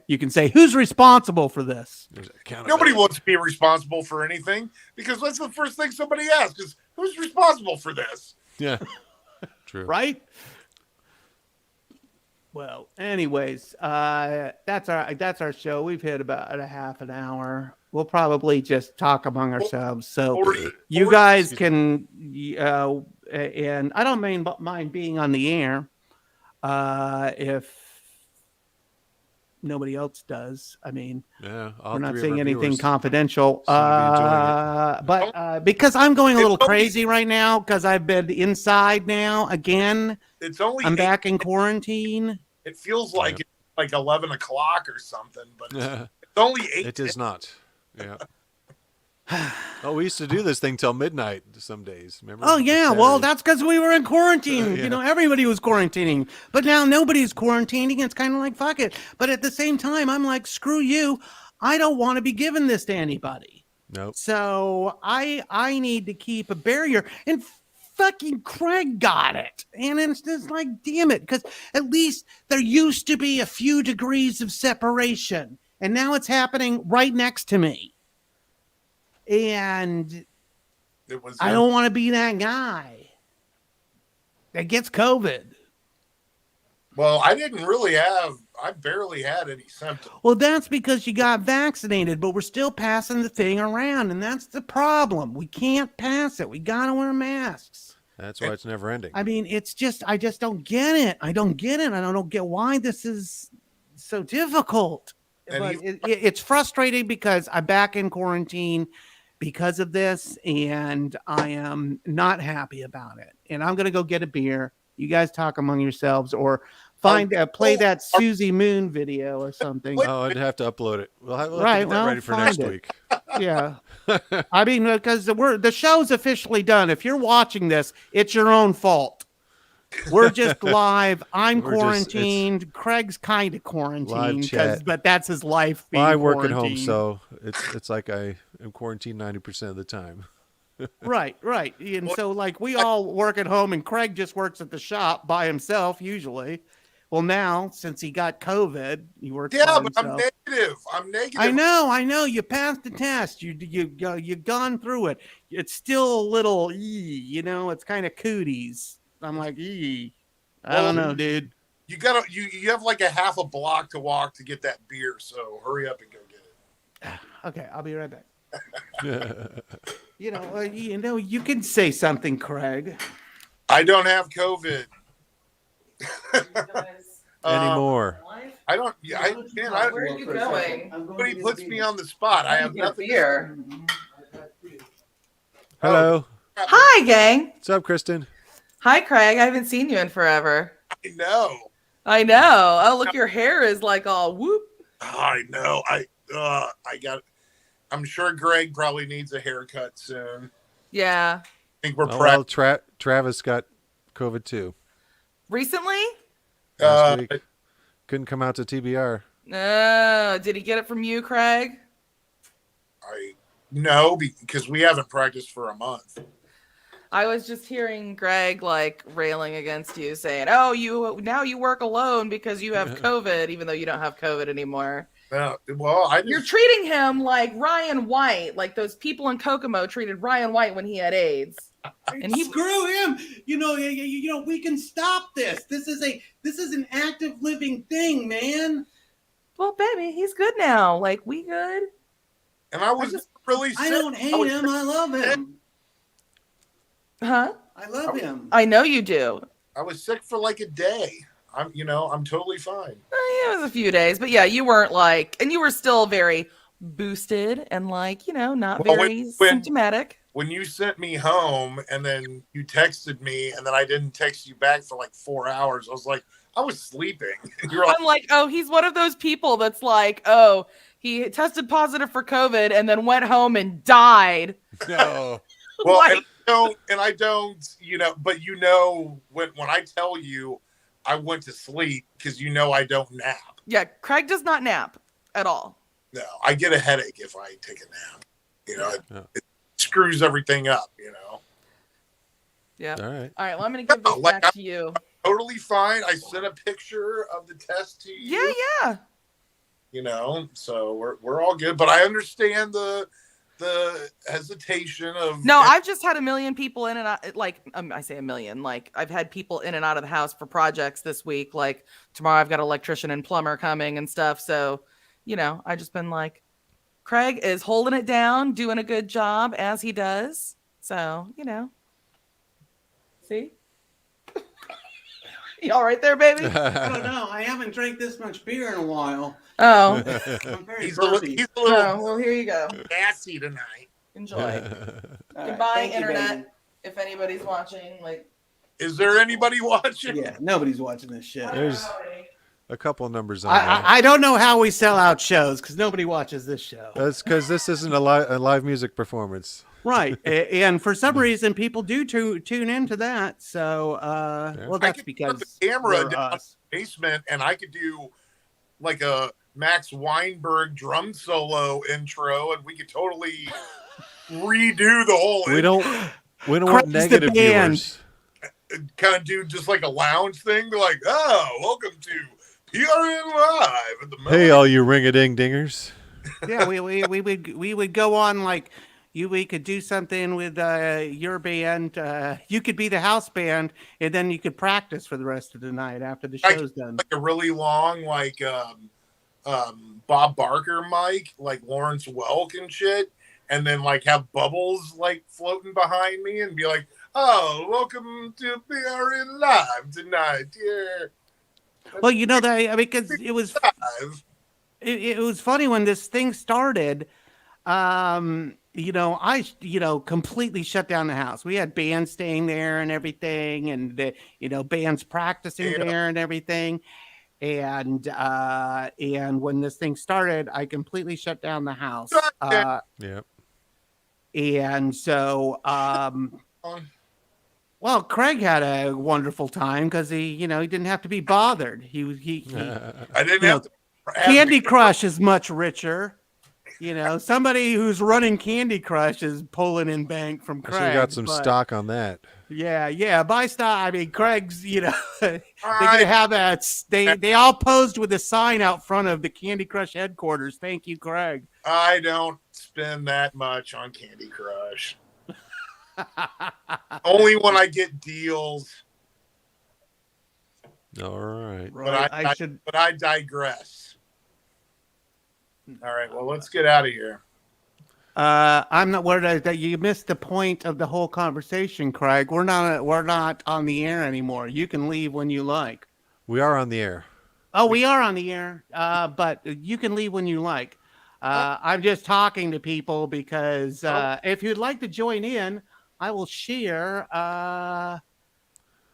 you can say, who's responsible for this? There's accountability. Nobody wants to be responsible for anything because that's the first thing somebody asks is, who's responsible for this? Yeah. True. Right? Well, anyways, that's our show. We've hit about a half an hour. We'll probably just talk among ourselves. So you guys can, and I don't mind being on the air if nobody else does. I mean, Yeah. we're not saying anything confidential. seem to be enjoying But because I'm going a little crazy right now because I've been inside now again. It's only I'm back in quarantine. It feels like it's like 11 o'clock or something, but Yeah. it's only 8. It is not. Yeah. Oh, we used to do this thing till midnight some days. Remember? Oh yeah, well Saturdays. that's because we were in quarantine. Yeah. You know, everybody was quarantining, but now nobody's quarantining. It's kind of like fuck it. But at the same time, I'm like, screw you. I don't want to be giving this to anybody. Nope. So I need to keep a barrier. And fucking Craig got it, and it's just like, damn it, because at least there used to be a few degrees of separation, and now it's happening right next to me. And It was. I don't want to be that guy that gets COVID. Well, I barely had any symptoms. Well, that's because you got vaccinated, but we're still passing the thing around, and that's the problem. We can't pass it. We got to wear masks. That's why it's never ending. I mean, it's just, I just don't get it. I don't get it. I don't get why this is so difficult. And But it's frustrating because I'm back in quarantine because of this, and I am not happy about it. And I'm going to go get a beer. You guys talk among yourselves, or play that Susie Moon video or something. Oh, I'd have to upload it. We'll have to Right, get that well, ready for find next it. week. Yeah. I mean, because the show's officially done. If you're watching this, it's your own fault. We're just live. I'm We're just- quarantined. Craig's kind of quarantined, Live chat. but that's his life. Well, being I work at home, quarantined. so it's like I am quarantined 90% of the time. Right. And so, like, we all work at home, and Craig just works at the shop by himself usually. Well, now since he got COVID, he works. Yeah, by but I'm himself. negative. I'm negative. I know. You passed the test. You've gone through it. It's still a little, it's kind of cooties. I'm like, I don't know, dude. You gotta you have like a half a block to walk to get that beer, so hurry up and go get it. Okay, I'll be right back. You can say something, Craig. I don't have COVID Anymore. I don't. I Where are you going? Nobody puts me on the spot. I have nothing. Beer. Hello. Hi, gang. What's up, Kristen? Hi, Craig. I haven't seen you in forever. I know. I know. Oh, look, your hair is like all whoop. I know. I'm sure Greg probably needs a haircut soon. Yeah. I think we're Well, Travis got COVID too. Recently? Last week. Couldn't come out to TBR. No. Did he get it from you, Craig? No, because we haven't practiced for a month. I was just hearing Greg like railing against you, saying, "Oh, you work alone because you have COVID, even though you don't have COVID anymore." You're treating him like Ryan White, like those people in Kokomo treated Ryan White when he had AIDS. And screw him. We can stop this. This is an active living thing, man. Well, baby, he's good now. Like, we good. And I was really sick. I don't hate him. I love him. Huh? I love him. I know you do. I was sick for like a day. I'm totally fine. It was a few days, but yeah, you weren't like, and you were still very boosted and like, not very symptomatic. When you sent me home and then you texted me and then I didn't text you back for like 4 hours, I was like, I was sleeping. You're like, I'm like, oh, he's one of those people that's like, oh, he tested positive for COVID and then went home and died. No. Well, Like- I don't, but when I tell you I went to sleep because I don't nap. Yeah, Craig does not nap at all. No, I get a headache if I take a nap. It screws everything up, Yeah. All right. All right, well, I'm going to give this back to you. Totally fine. I sent a picture of the test to you. Yeah. So we're all good, but I understand the hesitation of No, I've just had a million people in and out. Like, I say a million. Like, I've had people in and out of the house for projects this week. Like, tomorrow I've got an electrician and plumber coming and stuff. So, I just been like, Craig is holding it down, doing a good job as he does. So, see? You all right there, baby? I don't know. I haven't drank this much beer in a while. Oh. I'm very he's a little Oh, well, here you go. gassy tonight. Enjoy. All Goodbye, thank you, internet. baby. If anybody's watching, like, Is there anybody watching? Yeah, nobody's watching this shit. a couple numbers on there. I don't know how we sell out shows because nobody watches this show. That's because this isn't a live music performance. Right. And for some reason, people do tune into that. So, well, that's I could because put the camera we're down in us. the basement, and I could do like a Max Weinberg drum solo intro, and we could totally redo the whole. We don't want Craig's the negative band. viewers. Kind of do just like a lounge thing. They're like, "Oh, welcome to PRN Live at the Hey, all you ring-a-ding-dingers. Yeah, we would go on like we could do something with your band. You could be the house band, and then you could practice for the rest of the night after the show's done. like a really long Bob Barker mic, like Lawrence Welk and shit, and then like have bubbles like floating behind me and be like, "Oh, welcome to PRN Live tonight." Yeah. Well, you know that because it was it was funny when this thing started. I completely shut down the house. We had bands staying there and everything, and the bands practicing there and everything. And when this thing started, I completely shut down the house. Yep. And so, well, Craig had a wonderful time because he didn't have to be bothered. He I didn't have to. Candy Crush is much richer. Somebody who's running Candy Crush is pulling in bank from Craig. So you got some stock on that. Yeah. Buy stock. I mean, Craig's, they're gonna have that. They all posed with a sign out front of the Candy Crush headquarters. Thank you, Craig. I don't spend that much on Candy Crush. Only when I get deals. All right. But I digress. All right. Well, let's get out of here. I'm not worried that you missed the point of the whole conversation, Craig. We're not on the air anymore. You can leave when you like. We are on the air. Oh, we are on the air. But you can leave when you like. I'm just talking to people because if you'd like to join in, I will share.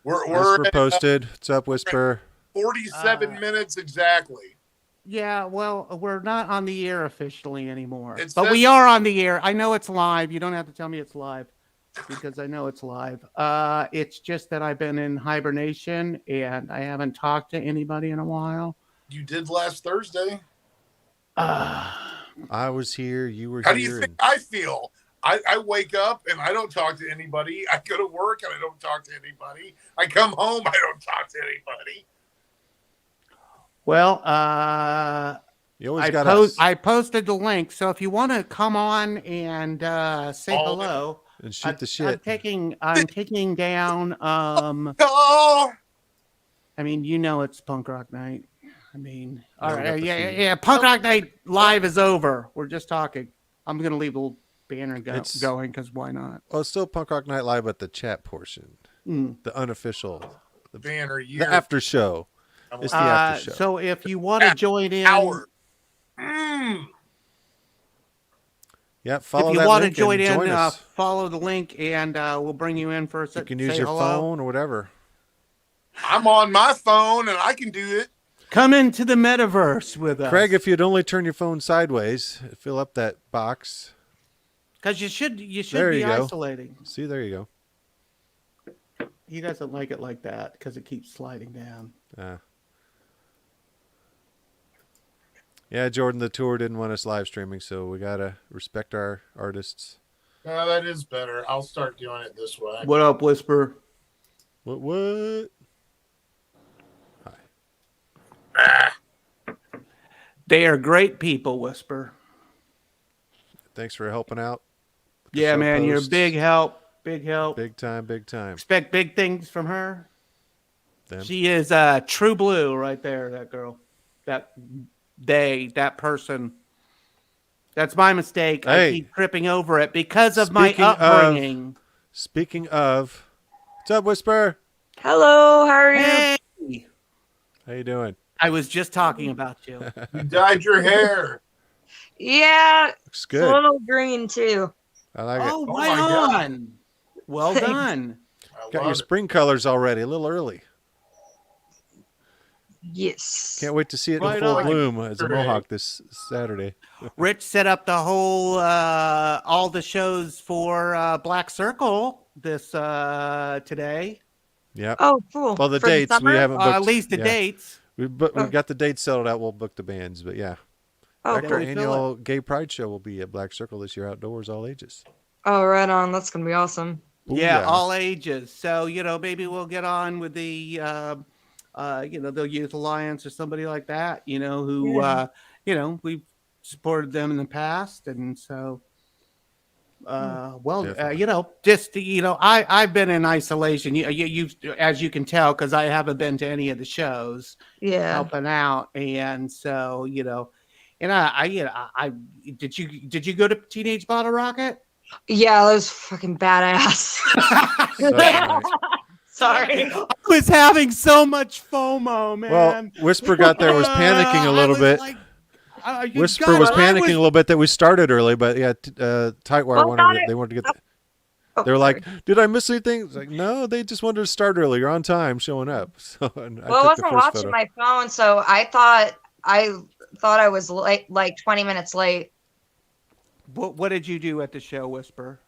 Whisper posted. What's up, Whisper? 47 minutes exactly. Yeah, well, we're not on the air officially anymore. But we are on the air. I know it's live. You don't have to tell me it's live because I know it's live. It's just that I've been in hibernation and I haven't talked to anybody in a while. You did last Thursday. I was here. You were here. How do you think I feel? I wake up and I don't talk to anybody. I go to work and I don't talk to anybody. I come home, I don't talk to anybody. Well, I posted the link, so if you want to come on and say hello and shoot the shit, I'm taking down. Oh! I mean, it's punk rock night. I mean, all right, yeah. Punk rock night live is over. We're just talking. I'm gonna leave the banner going because why not? Well, it's still Punk Rock Night Live, but the chat portion, the unofficial, the banner, the after show. It's the after show. So if you want to join in, yeah, follow. If you that want to link join and in, follow the link, and we'll bring you in for a second. You can use your phone or whatever. I'm on my phone and I can do it. Come into the metaverse with us, Craig. If you'd only turn your phone sideways, fill up that box. Because you should be isolating. See, there you go. He doesn't like it like that because it keeps sliding down. Yeah, Jordan, the tour didn't want us live streaming, so we gotta respect our artists. No, that is better. I'll start doing it this way. What up, Whisper? What? Hi. They are great people, Whisper. Thanks for helping out. Yeah, man, you're a big help. Big help. Big time. Expect big things from her. Them. She is true blue right there, that girl. That person. That's my mistake. Hey. I keep tripping over it because of my upbringing. Speaking of, what's up, Whisper? Hello, how are you? Hey. How you doing? I was just talking about you. You dyed your hair. Yeah, Looks it's good. a little green too. I like it. Oh, right on. Well done. Got your spring colors already. A little early. Yes. Can't wait to see it Right in full on. bloom as a Great. Mohawk this Saturday. Rich set up the whole all the shows for Black Circle this today. Yep. Oh, cool. Well, the For dates we summer? haven't booked. At least the yeah. dates. We've Oh. got the dates settled out. We'll book the bands, but yeah. Oh, Our cool. annual Gay Pride show will be at Black Circle this year, outdoors, all ages. Oh, right on. That's gonna be awesome. Yeah, Booyah. all ages. So maybe we'll get on with the the Youth Alliance or somebody like that. Who Yeah. we've supported them in the past, and so. Definitely. I've been in isolation. You've, as you can tell, because I haven't been to any of the shows Yeah. helping out, and so and I did you go to Teenage Bottle Rocket? Yeah, that was fucking badass. So nice. Sorry. I was having so much FOMO, man. Well, Whisper got there, was panicking a little bit. Whisper was panicking a little bit that we started early, but yeah, Tightwire they wanted to get. They were like, "Did I miss anything?" It's like, no, they just wanted to start early. You're on time, showing up. So I wasn't watching my phone, so I thought I was late, like 20 minutes late. What did you do at the show, Whisper?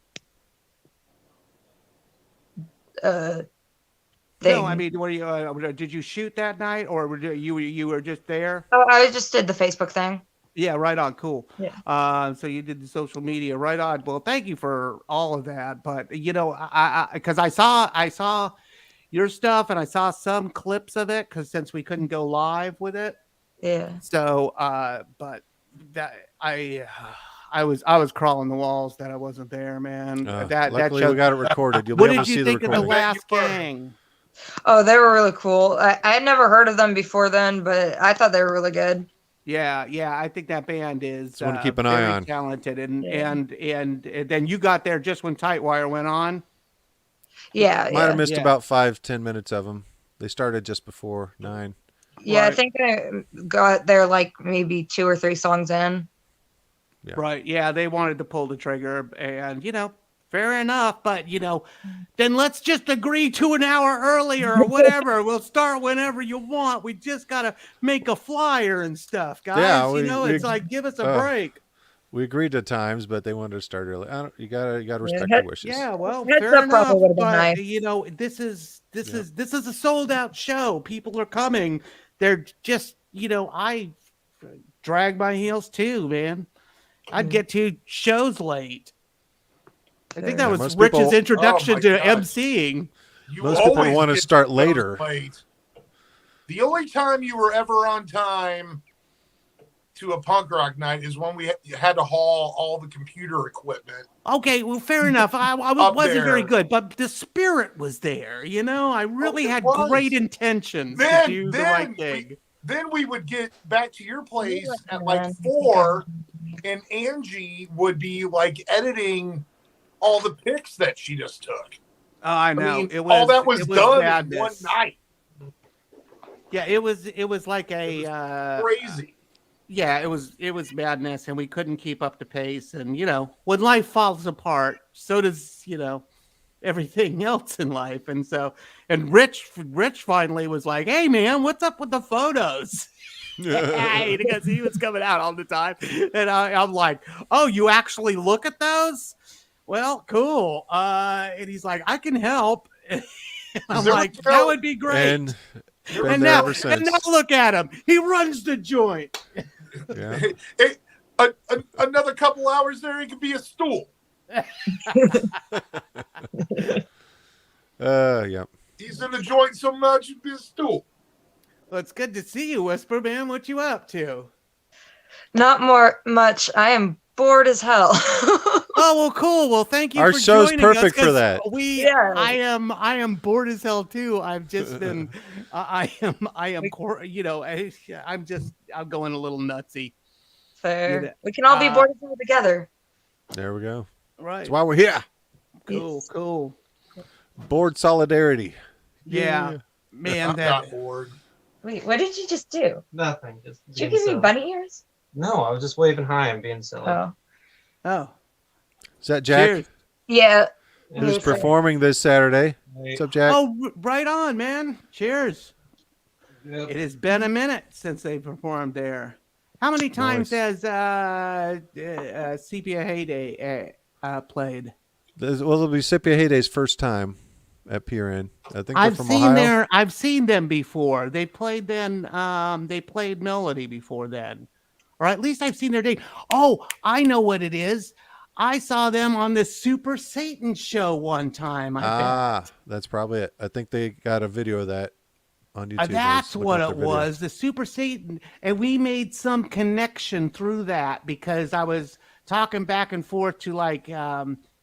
Thing. No, I mean, what did you shoot that night, or you were just there? Oh, I just did the Facebook thing. Yeah, right on. Cool. Yeah. So you did the social media, right on. Well, thank you for all of that. But because I saw your stuff and I saw some clips of it, because since we couldn't go live with it. Yeah. So, but that I was crawling the walls that I wasn't there, man. Luckily, show, we got it recorded. You'll what be able did to you see think the of the recording. last gang? Oh, they were really cool. I had never heard of them before then, but I thought they were really good. Yeah, I think that band is one to keep an eye very on. talented, and Yeah. and then you got there just when Tightwire went on. Yeah. Might have missed Yeah. about 5-10 minutes of them. They started just before 9. Yeah, Right. I think I got there like maybe 2 or 3 songs in. Yeah. Right. Yeah, they wanted to pull the trigger, and fair enough. But then let's just agree to an hour earlier or whatever. We'll start whenever you want. We just gotta make a flyer and stuff, guys. Yeah, it's like, give us a break. We agreed to times, but they wanted to start early. You gotta respect Yeah. their wishes. Yeah, well, Heads fair up enough. probably would've been But nice. this is a sold out show. People are coming. They're just I drag my heels too, man. I'd get 2 shows late. I think that Yeah, was most Rich's people- introduction Oh, my to God. emceeing. You Most people always want to get start shows later. late. The only time you were ever on time to a punk rock night is when we had to haul all the computer equipment. Okay, well, fair enough. I Up wasn't very there. good, but the spirit was there. I really it had was. great intentions Then- to do the then right we- thing. Then we would get back to your place at Yeah. like 4, and Angie would be like editing all the pics that she just took. Oh, I I know. mean, It was all that was it done in madness. one night. Yeah, it was like a Crazy. yeah, it was madness, and we couldn't keep up the pace. And when life falls apart, so does everything else in life. And so, and Rich finally was like, "Hey, man, what's up with the photos?" Hey, because he was coming out all the time, and I'm like, "Oh, you actually look at those? Well, cool." And he's like, "I can help." And I'm there like, a "That would be great." And been And there now, ever and since. now look at him. He runs the joint. Yeah. Another couple hours there, it could be a stool. Yeah. He's in the joint so much, it'd be a stool. Well, it's good to see you, Whisper Man. What you up to? Not much. I am bored as hell. Oh, well, cool. Well, thank you Our for show's joining us, perfect for 'cause that. Yeah. I am bored as hell too. I've just been, I'm going a little nutsy. Fair. Yeah. We can all be bored as hell together. There we go. Right. That's why we're here. Cool. Board solidarity. Yeah. Man, I'm that not bored. Wait, what did you just do? Nothing. Just Did you being give me silly. bunny ears? No, I was just waving hi and being silly. Oh. oh. Is that Jack? Cheers. Yeah. Who's Yes, sir. performing this Saturday? What's up, Jack? Oh, right on, man. Cheers. Yep. It has been a minute since they performed there. How many times Nice. has Sepia Heyday played? It'll be Sepia Heyday's first time at PRN. I think they're from Ohio. I've seen them before. They played then. They played Melody before then, or at least I've seen their date. Oh, I know what it is. I saw them on the Super Satan show one time. I bet. That's probably it. I think they got a video of that on YouTube. That's what it was. The Super Satan, and we made some connection through that because I was talking back and forth to like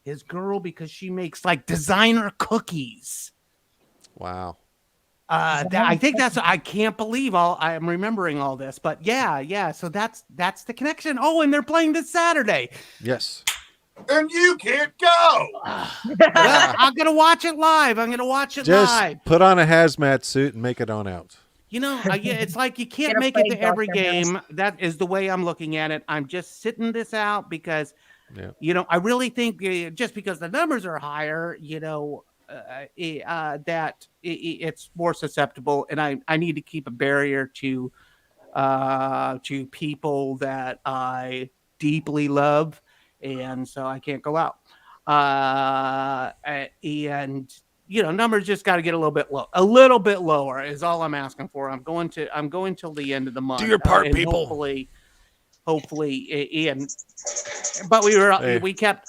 his girl because she makes like designer cookies. Wow. I think that's. I can't believe I'm remembering all this, but yeah. So that's the connection. Oh, and they're playing this Saturday. Yes. And you can't go. Well, I'm gonna watch it live. Just live. put on a hazmat suit and make it on out. You know, it's like you can't make it to every game. That is the way I'm looking at it. I'm just sitting this out because, I really think just because the numbers are higher, that it's more susceptible, and I need to keep a barrier to people that I deeply love, and so I can't go out. And numbers just got to get a little bit lower is all I'm asking for. I'm going till the end of the month. Do your part, people. Hopefully, Ian. But I kept.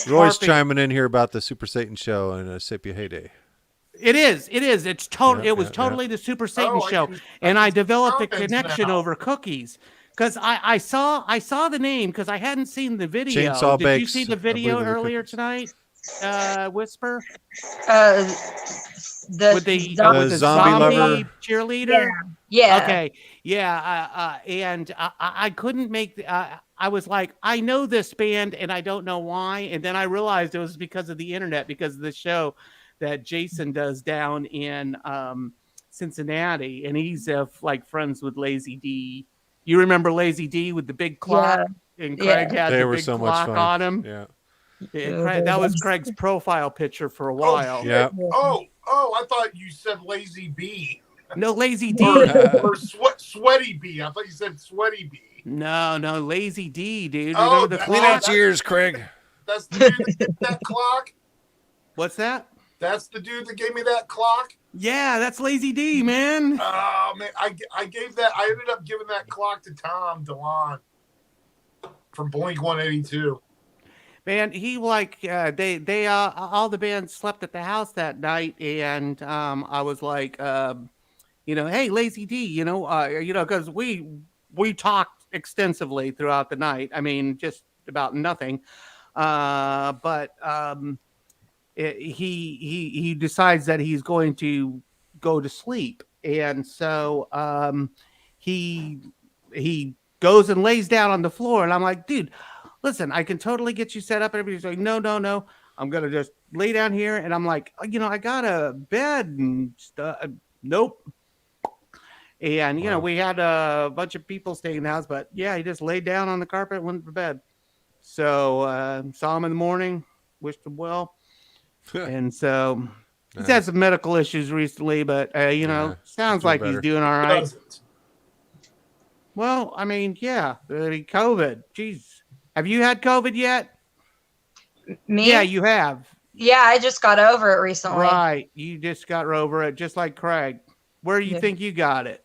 Roy's chiming in here about the Super Satan show and Sepia Heyday. It is. It's total. It was totally the Super Satan show, and I developed a connection over cookies. Because I saw the name because I hadn't seen the video. Chainsaw Did Bakes, you see the video earlier tonight? Whisper. With the zombie lover cheerleader. Yeah. Okay. Yeah. And I couldn't make. I was like, I know this band, and I don't know why. And then I realized it was because of the internet, because of the show that Jason does down in Cincinnati, and he's like friends with Lazy D. You remember Lazy D with the big clock, and Craig had the big clock on him. Yeah, that was Craig's profile picture for a while. Yeah. Oh, I thought you said Lazy B. No, Lazy D. Or Sweaty B. I thought you said Sweaty B. No, Lazy D, dude. Oh, the clean out your ears, Craig. That's the dude that gave me that clock. What's that? That's the dude that gave me that clock. Yeah, that's Lazy D, man. Oh man, I ended up giving that clock to Tom DeLon from Blink 182. Man, he they all the band slept at the house that night, and I was like, hey, Lazy D, because we talked extensively throughout the night. I mean, just about nothing, but he decides that he's going to go to sleep, and so he goes and lays down on the floor, and I'm like, dude, listen, I can totally get you set up. And everybody's like, no, I'm gonna just lay down here, and I'm like, I got a bed and stuff. Nope. And we had a bunch of people staying in the house, but yeah, he just laid down on the carpet and went to bed. So saw him in the morning, wished him well. And so he's had some medical issues recently, but sounds like he's doing all right. Well, I mean, COVID. Jeez, have you had COVID yet? Me? Yeah, you have. Yeah, I just got over it recently. Right, you just got over it, just like Craig. Where do you think you got it?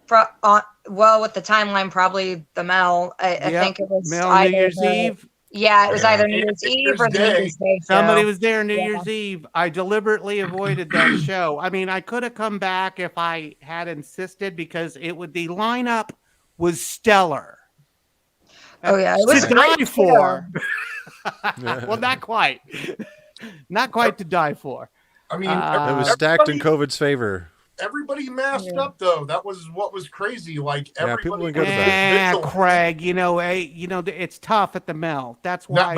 Well, with the timeline, probably the Mel. I think it was Mel New Year's Eve. Yeah, it was either New Year's Eve or New Year's Day. Somebody was there New Year's Eve. I deliberately avoided that show. I mean, I could have come back if I had insisted because the lineup was stellar. Oh yeah, it was to die for. Well, not quite. Not quite to die for. I mean, it was stacked in COVID's favor. Everybody masked up though. That was what was crazy. Like people everybody. went good about it. Craig, it's tough at the Mel. That's why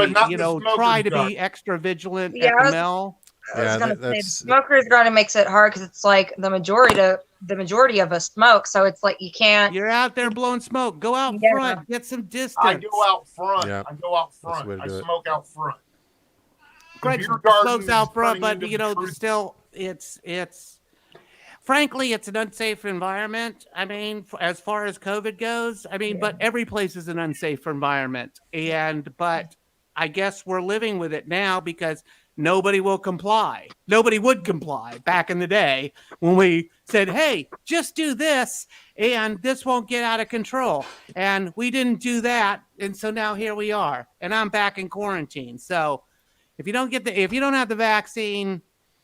try to be extra vigilant at the Mel. I was gonna say, smokers gonna makes it hard because it's like the majority of us smoke, so it's like you can't. You're out there blowing smoke. Go out front, get some distance. I go out front. Yeah. I go out front. I smoke out front. Greg smokes out front, but still, it's. frankly, it's an unsafe environment. I mean, as far as COVID goes, I mean, but every place is an unsafe environment. But I guess we're living with it now because nobody will comply. Nobody would comply back in the day when we said, hey, just do this and this won't get out of control. And we didn't do that. And so now here we are. And I'm back in quarantine. So if you don't have the vaccine,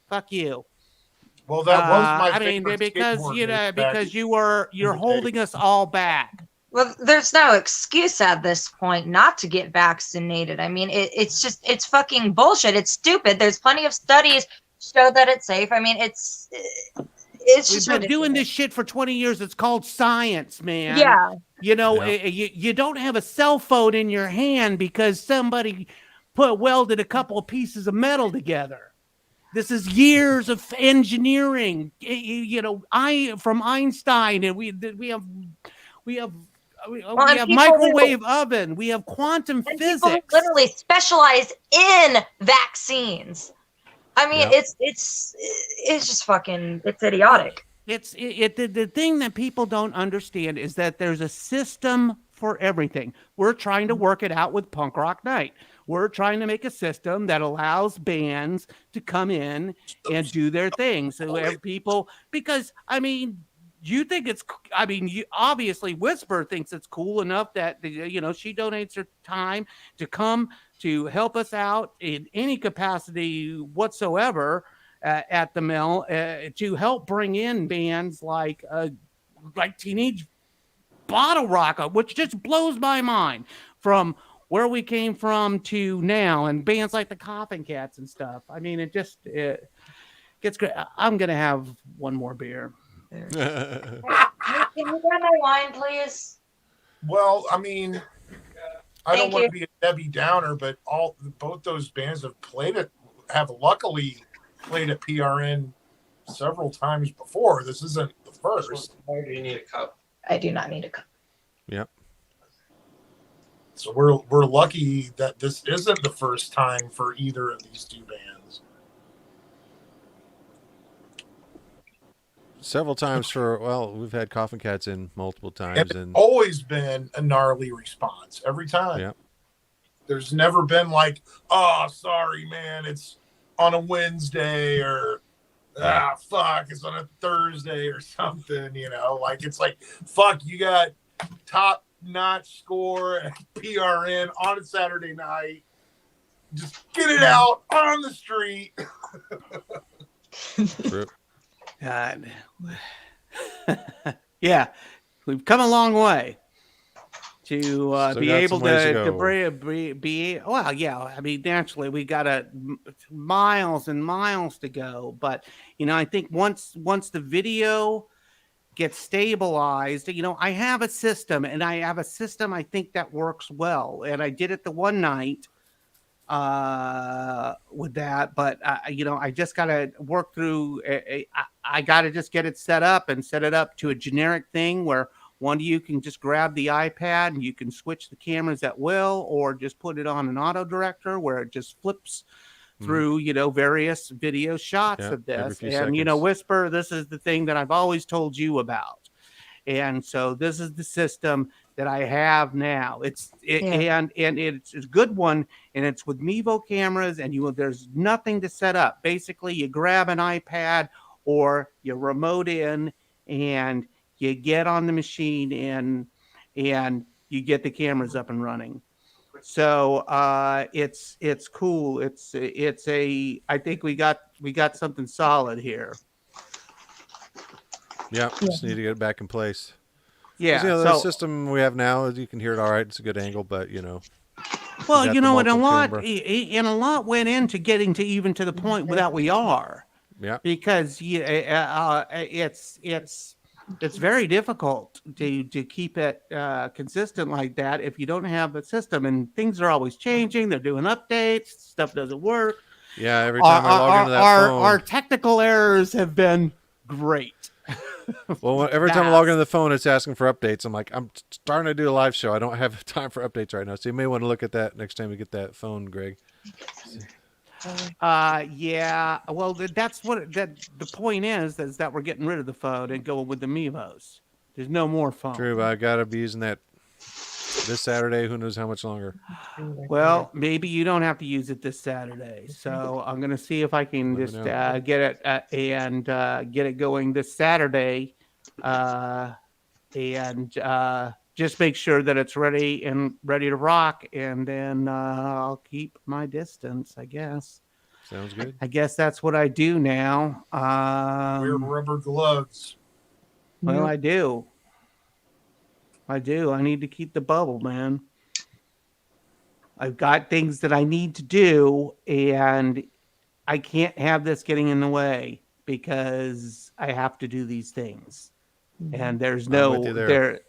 fuck you. Well, that was my I mean, favorite because skateboard race because back you're holding us all back. Well, there's no excuse at this point not to get vaccinated. I mean, it's fucking bullshit. It's stupid. There's plenty of studies show that it's safe. I mean, it's We've just been ridiculous. doing this shit for 20 years. It's called science, man. Yeah. You know, Yeah. you don't have a cell phone in your hand because somebody welded a couple of pieces of metal together. This is years of engineering. You know, from Einstein, and we have people microwave oven. We have quantum And physics. people who literally specialize in vaccines. I mean, Yep. it's just fucking, it's idiotic. The thing that people don't understand is that there's a system for everything. We're trying to work it out with Punk Rock Night. We're trying to make a system that allows bands to come in and do their thing. So people, because I mean, you think it's, I mean, you obviously Whisper thinks it's cool enough that, you know, she donates her time to come to help us out in any capacity whatsoever at the mill to help bring in bands like Teenage Bottle Rocker, which just blows my mind from where we came from to now, and bands like the Koffin Cats and stuff. I mean, it gets great. I'm gonna have one more beer. Can you grab my wine, please? Well, I mean, I don't Thank want you. to be a Debbie Downer, but both those bands have luckily played at PRN several times before. This isn't the first. Why do you need a cup? I do not need a cup. Yep. So we're lucky that this isn't the first time for either of these two bands. Several times we've had Koffin Cats in multiple times, And it's and always been a gnarly response every time. yeah, There's never been like, oh, sorry, man, it's on a Wednesday, or fuck, it's on a Thursday or something, you know, like it's like, fuck, you got top-notch score at PRN on a Saturday night. Just get it out on the street. true. God. Yeah, we've come a long way to Still be got able some ways to to go. be well, yeah. I mean, naturally, we got miles and miles to go. But you know, I think once the video gets stabilized, you know, I have a system, I think that works well, and I did it the one night with that, but you know, I just gotta work through I gotta just get it set up to a generic thing where one of you can just grab the iPad and you can switch the cameras at will, or just put it on an auto director where it just flips through, you know, various video shots of every this. few And you know, seconds. Whisper, this is the thing that I've always told you about. And so this is the system that I have now. It's a good one, and it's with Mevo cameras, and there's nothing to set up. Basically, you grab an iPad or you remote in, and you get on the machine, and you get the cameras up and running. So it's cool. I think we got something solid here. Yeah, just need to get it back in place. Yeah. 'Cause, you know, the system we have now, you can hear it all right. It's a good angle, but you know. Well, got you the know, and a multiple lot went into getting to even to the point that we are. Yeah. Because it's very difficult to keep it consistent like that if you don't have a system, and things are always changing. They're doing updates. Stuff doesn't work. Yeah, every time I log into that phone. Our technical errors have been great. Well, every time I log into the phone, it's asking for updates. I'm like, I'm starting to do a live show. I don't have time for updates right now. So you may want to look at that next time you get that phone, Greg. Yeah. Well, that's what the point is that we're getting rid of the phone and going with the Mevos. There's no more phone. True, but I gotta be using that this Saturday. Who knows how much longer? Well, maybe you don't have to use it this Saturday. So I'm gonna see if I can Let me just know. get it and get it going this Saturday, and just make sure that it's ready to rock, and then I'll keep my distance. I guess. Sounds good. I guess that's what I do now. Wear rubber gloves. Well, I do. I need to keep the bubble, man. I've got things that I need to do, and I can't have this getting in the way because I have to do these things. And there's I'm with you there.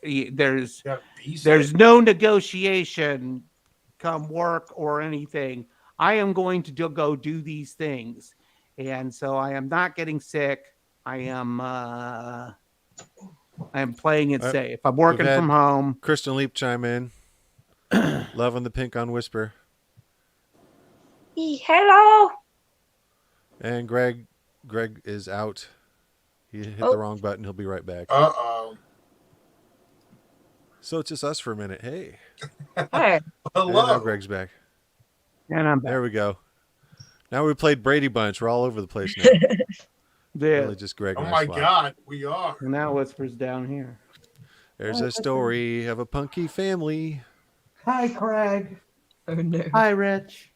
there's no negotiation come work or anything. I am going to go do these things. And so I am not getting sick. I am playing it safe. I'm working We've had from home. Kristen Leap chime in. Loving the pink on Whisper. Hello. And Greg is out. He hit the wrong button. He'll be right back. Uh-oh. So it's just us for a minute. Hey. Hey. And now Greg's back. And I'm back. There we go. Now we played Brady Bunch. We're all over the place now. Really just Greg. Oh and my I swap. God, we are. And now Whisper's down here. There's a story of a punky family. Hi, Craig. Oh no. Hi, Rich.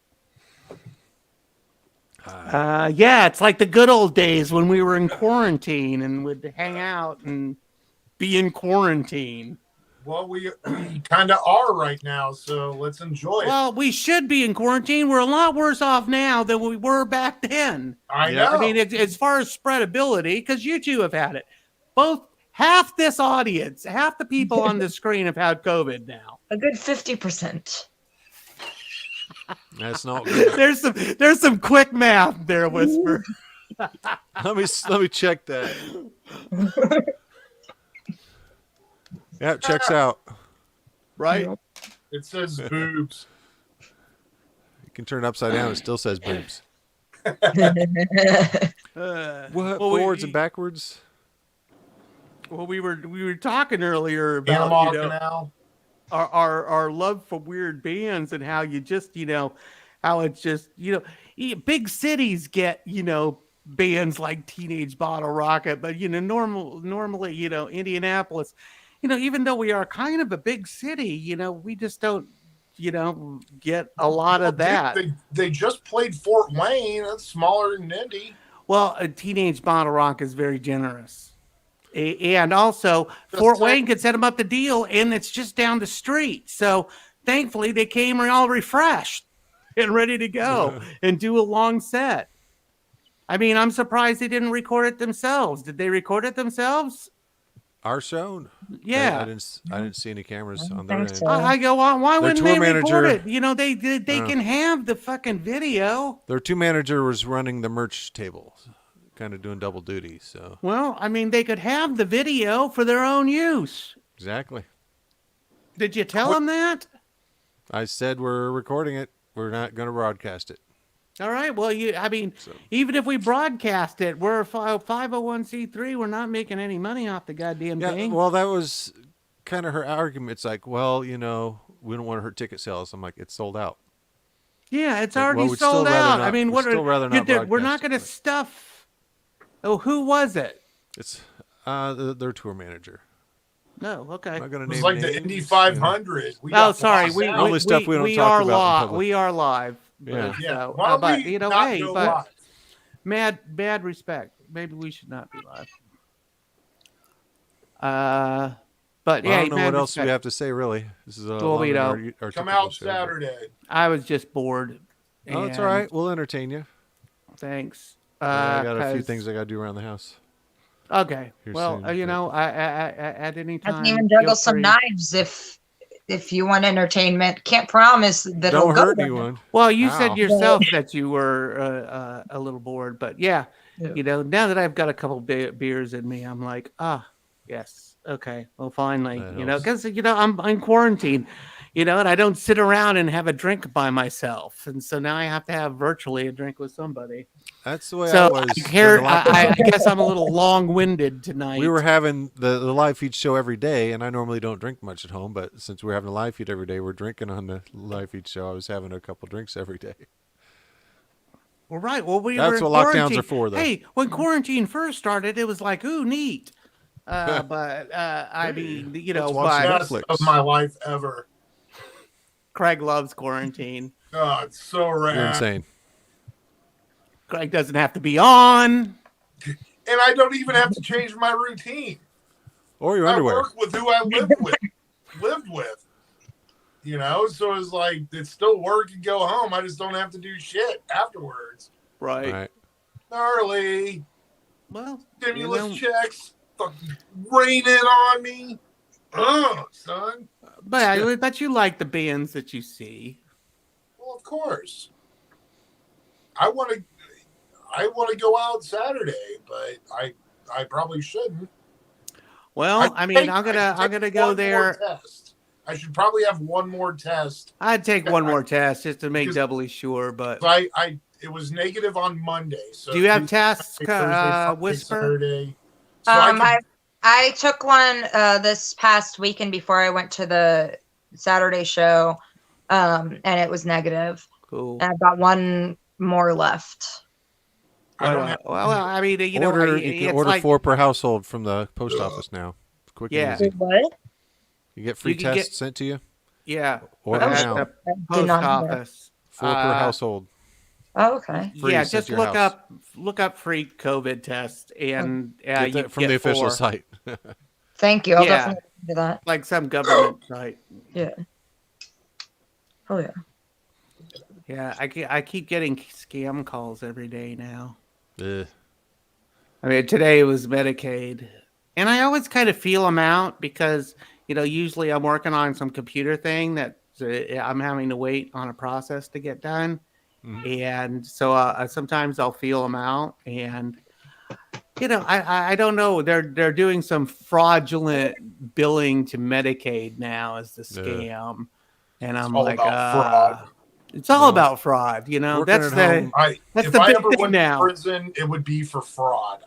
Yeah, it's like the good old days when we were in quarantine and would hang out and be in quarantine. Well, we kind of are right now, so let's enjoy it. Well, we should be in quarantine. We're a lot worse off now than we were back then. I know. I mean, as far as spreadability, because you two have had it. Half this audience, half the people on the screen have had COVID now. A good 50%. That's not good. There's some quick math there, Whisper. let me check that. Yeah, checks out. Right? It says boobs. You can turn it upside down. It still says boobs. What? Forwards and backwards? Well, we were talking earlier about Panama Canal. Our love for weird bands and how you just how it's just big cities get bands like Teenage Bottle Rocket, but normally Indianapolis, even though we are kind of a big city, we just don't get a lot of that. They just played Fort Wayne. That's smaller than Indy. Well, Teenage Bottle Rock is very generous. And also, Fort Wayne could set them up the deal, and it's just down the street. So, thankfully, they came all refreshed and ready to go and do a long set. I mean, I'm surprised they didn't record it themselves. Did they record it themselves? Our show? Yeah. I didn't see any cameras on their end. I go on. Why Their wouldn't tour they manager- record it? They can have the fucking video. Their tour manager was running the merch table, kind of doing double duty. So Well, I mean, they could have the video for their own use. exactly. Did you tell them that? I said we're recording it. We're not going to broadcast it. All right. Well, even if we broadcast it, we're a 501c3. We're not making any money off the goddamn thing. Well, that was kind of her argument. It's like, well, we don't want to hurt ticket sales. I'm like, it's sold out. Yeah, it's Like, already well, we'd still sold rather out. not- I mean, we'd still rather not we're not broadcast going to it, but- stuff. Oh, who was it? It's their tour manager. No, okay. I'm not going It to was name like the names, Indy 500. We Oh, got sorry. lost We out. Only stuff we don't we talk are about in live. public. We are live. Yeah. But, Yeah. so, Why don't but we not go live? bad respect. Maybe we should not be live. But Well, yeah, I don't know mad what else we respect. have to say, really. This is a Well, we longer don't. our Come typical out show. Saturday. I was just bored. Oh, it's and all right. We'll entertain you. Thanks. I got a few 'cause- things I got to do around the house. Okay. Here Well, soon, I at any I time. can even juggle feel some free. knives if you want entertainment. Can't promise that it'll Don't go hurt there. anyone. Well, you Ow. said yourself that you were a little bored, but yeah, Yeah. now that I've got a couple beers in me, I'm like, Yes. Okay. Well, finally, That you know, helps. because I'm in quarantine, and I don't sit around and have a drink by myself, and so now I have to have virtually a drink with somebody. That's the way I So was I during care. the lockdown. I guess I'm a little long-winded tonight. We were having the live feed show every day, and I normally don't drink much at home, but since we're having a live feed every day, we're drinking on the live feed show. I was having a couple drinks every day. Well, right. Well, we That's were in what lockdowns quarantine. are for, though. Hey, when quarantine first started, it was like, ooh, neat. But I mean, Let's watch but Best Netflix. of my life ever. Craig loves quarantine. Oh, it's so rad. You're insane. Craig doesn't have to be on. And I don't even have to change my routine. Or your I underwear. work with who I lived with. So it's like it's still work and go home. I just don't have to do shit afterwards. Right. Gnarly. Well, Stimulus checks fucking raining on me. Oh, son. But you like the bands that you see. Well, of course. I want to go out Saturday, but I probably shouldn't. Well, I'm gonna go there. I should probably have one more test. I'd take one more test just to make doubly sure. But it was negative on Monday. So do you have tests, Thursday, Friday, Whisper? Saturday. So I took one this past weekend before I went to the Saturday show, and it was negative. Cool. And I've got one more left. Well, I mean, you can order 4 per household from the post office now. Quick and easy. What? You get free tests sent to you. Yeah. Order now. The post office. 4 per household. Oh, okay. Yeah, just look up free COVID tests and get from the official 4. site. Thank you. I'll definitely do that. Like some government site. Yeah. Oh yeah. Yeah, I keep getting scam calls every day now. Ugh. I mean, today was Medicaid, and I always kind of feel them out because usually I'm working on some computer thing that I'm having to wait on a process to get done. And so sometimes I'll feel them out, and I don't know. They're doing some fraudulent billing to Medicaid now as the scam, and I'm like, fraud. It's all about fraud. That's the big thing now. Prison, it would be for fraud.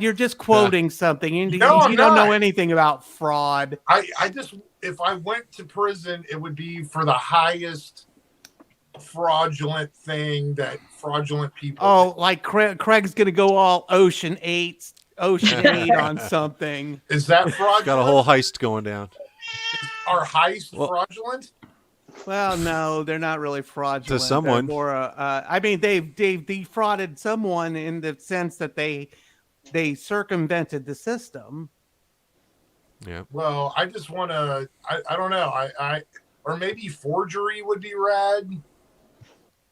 You're just quoting something. You don't know anything about fraud. If I went to prison, it would be for the highest fraudulent thing that fraudulent people do. Like Craig's gonna go all Ocean 8 on something. Is that fraudulent? Got a whole heist going down. Are heists fraudulent? Well, no, they're not really fraudulent. To someone. They're more, I mean, they've defrauded someone in the sense that they circumvented the system. Yeah. Well, I just want to. I don't know. Or maybe forgery would be rad.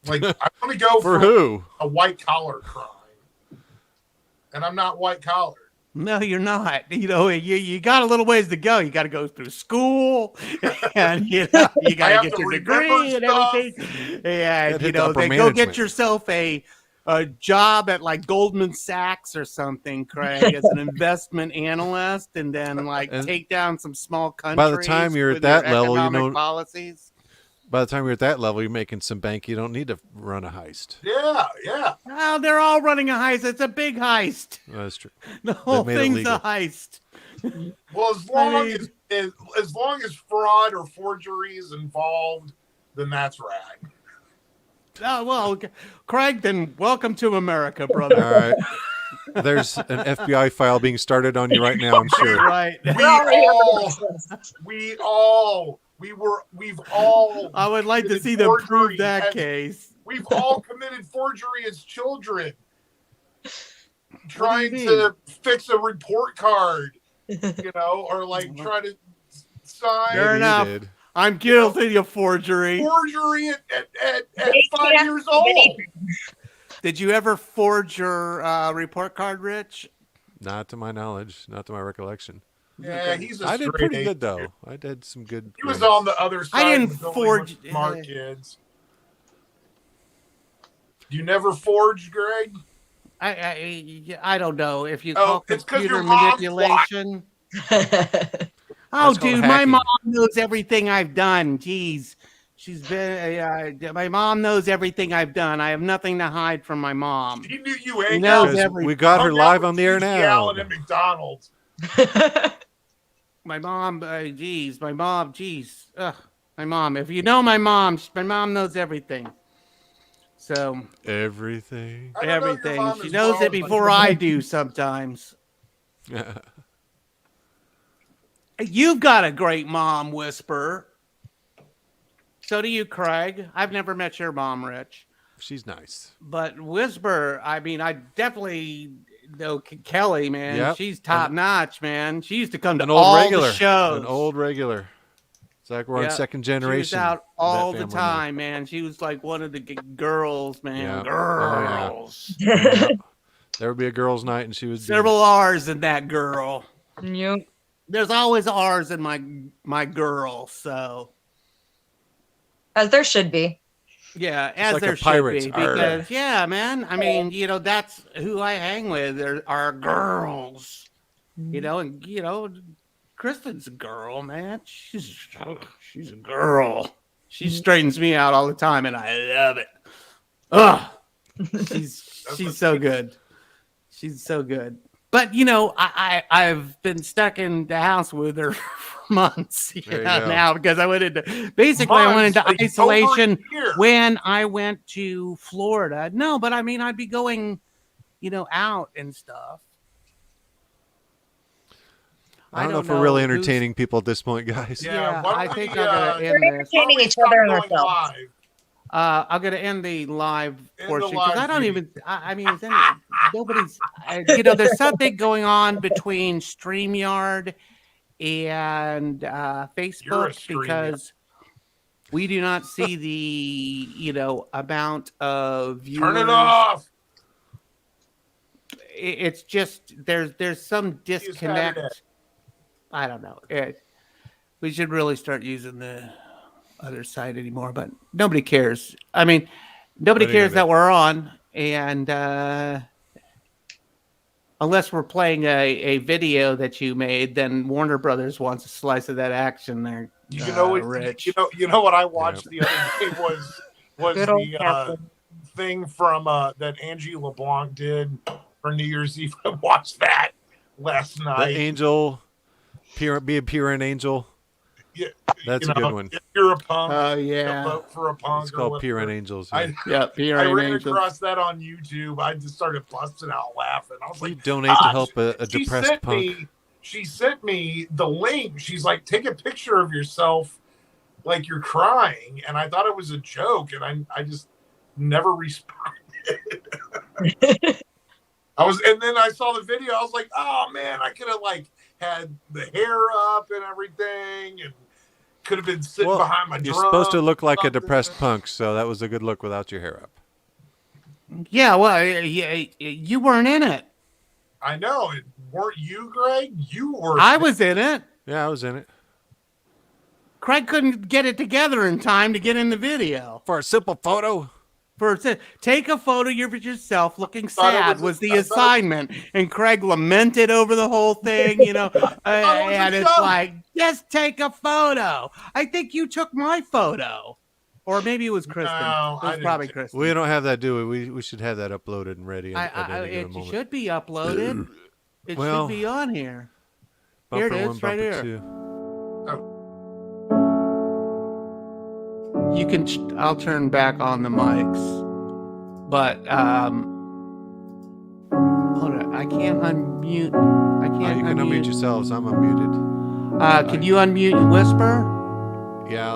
Like I want to go for who? A white collar crime, and I'm not white collar. No, you're not. You got a little ways to go. You got to go through school, and you got to get your degree and everything. And then go get yourself a job at like Goldman Sachs or something, Craig, as an investment analyst, and then take down some small countries. By the time you're at that level, policies. By the time you're at that level, you're making some bank. You don't need to run a heist. Yeah. Oh, they're all running a heist. It's a big heist. That's true. The whole thing's a heist. Well, as long as fraud or forgery is involved, then that's rad. Oh, well, Craig, then welcome to America, brother. All right. There's an FBI file being started on you right now, I'm sure. Right. We've all. I would like to see them prove that case. We've all committed forgery as children. Trying to fix a report card, or try to sign. Fair enough. I'm guilty of forgery. Forgery at 5 years old. Did you ever forge your report card, Rich? Not to my knowledge, not to my recollection. Yeah, I did pretty good though. I did some good. He was on the other side. I didn't of the forge. With smart kids. You never forged, Greg? I don't know if you Oh, call it's 'cause computer your mom's manipulation. That's Oh, called dude, my hacking. mom knows everything I've done. Jeez, she's been. My mom knows everything I've done. I have nothing to hide from my mom. She knew you She hang knows out. Because everything. we got her hung out live with on the air T.G. now. Allen at McDonald's. My mom, geez, my mom, geez, my mom. If you know my mom knows everything. So Everything. I don't know your everything. mom She as knows well, it but- before I do sometimes. You've got a great mom, Whisper. So do you, Craig. I've never met your mom, Rich. She's nice. But Whisper, I mean, I definitely know Kelly, man. Yep. She's top notch, man. She used to come to An old all regular. the shows. An old regular. It's like we're on Yep. second She was generation. out of all that the family now. time, man. She was like one of the girls, man. Yeah. Girls. Oh, yeah. There would be a girls' night, and she would Several R's in that girl. Yep. There's always R's in my girl, so As there should be. yeah, as like a there should pirate. be. Arr. Because yeah, man. I mean, that's who I hang with. There are girls. And Kristen's a girl, man. She's a girl. She straightens me out all the time, and I love it. Ugh. She's so good. She's so good. But I've been stuck in the house with her for months There you go. now because I went into isolation over a year. when I went to Florida. No, but I mean I'd be going, out and stuff. I don't know if we're really entertaining people at this point, guys. Yeah, why don't I we, think I'm gonna end We're this. entertaining each other and ourselves. Live. I'm going to end the live End portion the because live I don't feed. even. I mean, nobody's. There's something going on between StreamYard and You're a Facebook StreamYard. because we do not see the amount of viewers. Turn it off. It's just there's some Saturday. disconnect. I don't know. We should really start using the other side anymore, but nobody cares. I mean, nobody What are you cares gonna that we're on, and unless we're playing a video that you made, then Warner Brothers wants a slice of that action there. Rich. You know what I watched the other day was Good old the Captain. thing from that Angie LeBlanc did for New Year's Eve. I watched that last The night. angel, be a PRN angel. Yeah, That's a good one. If you're a punk, Oh yeah, vote for a punk. It's or called whatever. PRN Angels. I PRN ran Angels. across that on YouTube. I just started busting out laughing. I was You like, donate to help a she depressed sent punk. she sent me the link. She's like, take a picture of yourself like you're crying. And I thought it was a joke, and I just never responded. And then I saw the video. I was like, oh man, I could have had the hair up and everything, and could have been sitting behind my You're drum. supposed to look like a depressed punk, so that was a good look without your hair up. Yeah, well, you weren't in it. I know. Weren't you, Greg? You were. I was in it. Yeah, I was in it. Craig couldn't get it together in time to get in the video. For a simple photo. Take a photo of yourself looking thought it sad was was a- the I thought- assignment, and Craig lamented over the whole thing, and it's joke. like, just take a photo. I think you took my photo, or maybe it was Kristen. No, it I was didn't probably take- Kristen. We don't have that, do we? We should have that uploaded and ready at any given It moment. should be uploaded. It Well, should be on here. Bumper Here it one, is, right bumper here. two. You can. I'll turn back on the mics, but hold on. I can't unmute. I Oh, can't you can unmute yourselves. I'm unmuted. Can you unmute Whisper? Yeah.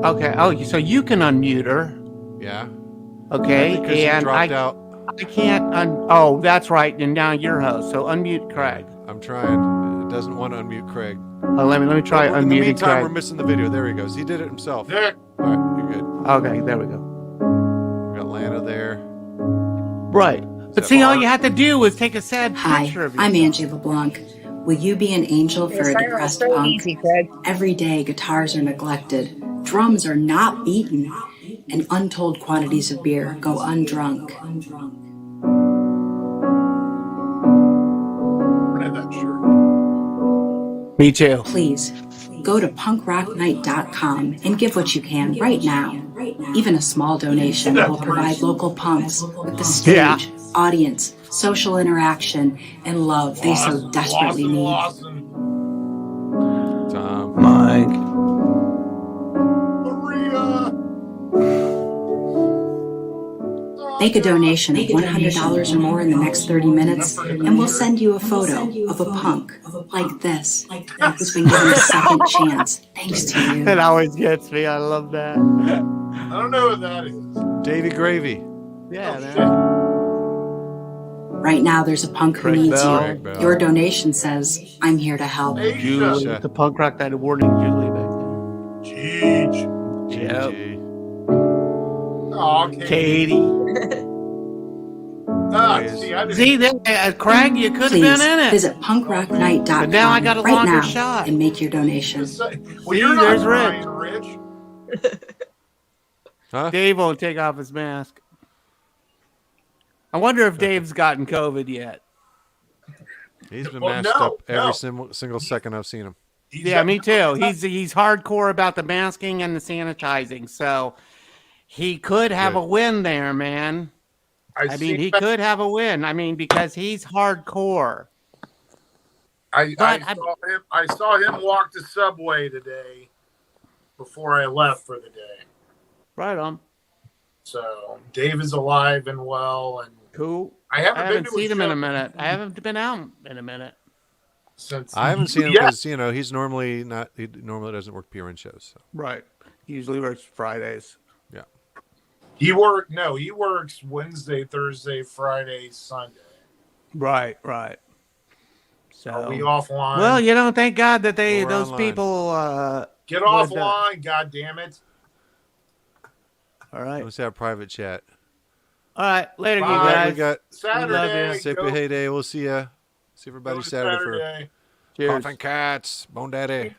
Okay. Oh, so you can unmute her. Yeah. Okay. Because you And dropped out. I can't. Oh, that's right. And now you're host. So unmute Craig. I'm trying. It doesn't want to unmute Craig. Let me try In the unmuting meantime, Craig. we're missing the video. There he goes. He did it himself. There. All right, you're good. Okay, there we go. We got Lana there. Right. But see, all you have to do was take a sad Hi, picture of I'm yourself. Angie LeBlanc. Will you be an angel for a depressed so punk? easy, Craig. Every day, guitars are neglected, drums are not beaten, and untold quantities of beer go undrunk. Me too. Please, go to punkrocknight.com and give what you can right now. Even a small donation will provide local punks with the stage, Yeah. audience, social interaction, and love they so desperately need. Tom. Mike. Maria. Make a donation of $100 or more in the next 30 minutes, and we'll send you a photo of a punk like this who's been given a second chance thanks to you. It always gets me. I love that. I don't know what that is. Davy Gravy. Yeah, Oh, man. shit. Right now, there's a punk who Craig needs Bell. you. Craig Bell. Your donation says, I'm here to help. Julie, Asia. the punk rock night awarding Julie back Jeez. there. Yep. GG. Aw, Katie. See, I didn't. See, Craig, you could have Please been in it. visit punkrocknight.com But now I got a right longer now shot. and make your donation. Well, See, you're there's not Rich. Ryan, Rich. Huh? Dave won't take off his mask. I wonder if Dave's gotten COVID yet. He's been Well, masked no, up every no. single second I've seen him. Yeah, me too. He's hardcore about the masking and the sanitizing, so he could have a win there, man. I mean, he could have a win. I mean, because he's hardcore. I saw him walk the subway today before I left for the day. Right on. So Dave is alive and well, and Cool. I haven't been to seen a him in show a minute. I haven't been out in a minute. since I haven't seen him Yeah. because he's normally not. He normally doesn't work PRN shows. So. Right. Usually works Fridays. Yeah. He works Wednesday, Thursday, Friday, Sunday. Right. So Are we offline? well, thank God that We're those online. people Get would, offline, God damn it. all right. Let's have a private chat. All right. Later, you Bye. guys. We got Saturday. Sepia Heyday. We'll see ya. See everybody go to Saturday for Saturday. Cheers. Koffin Cats. Bone Daddy.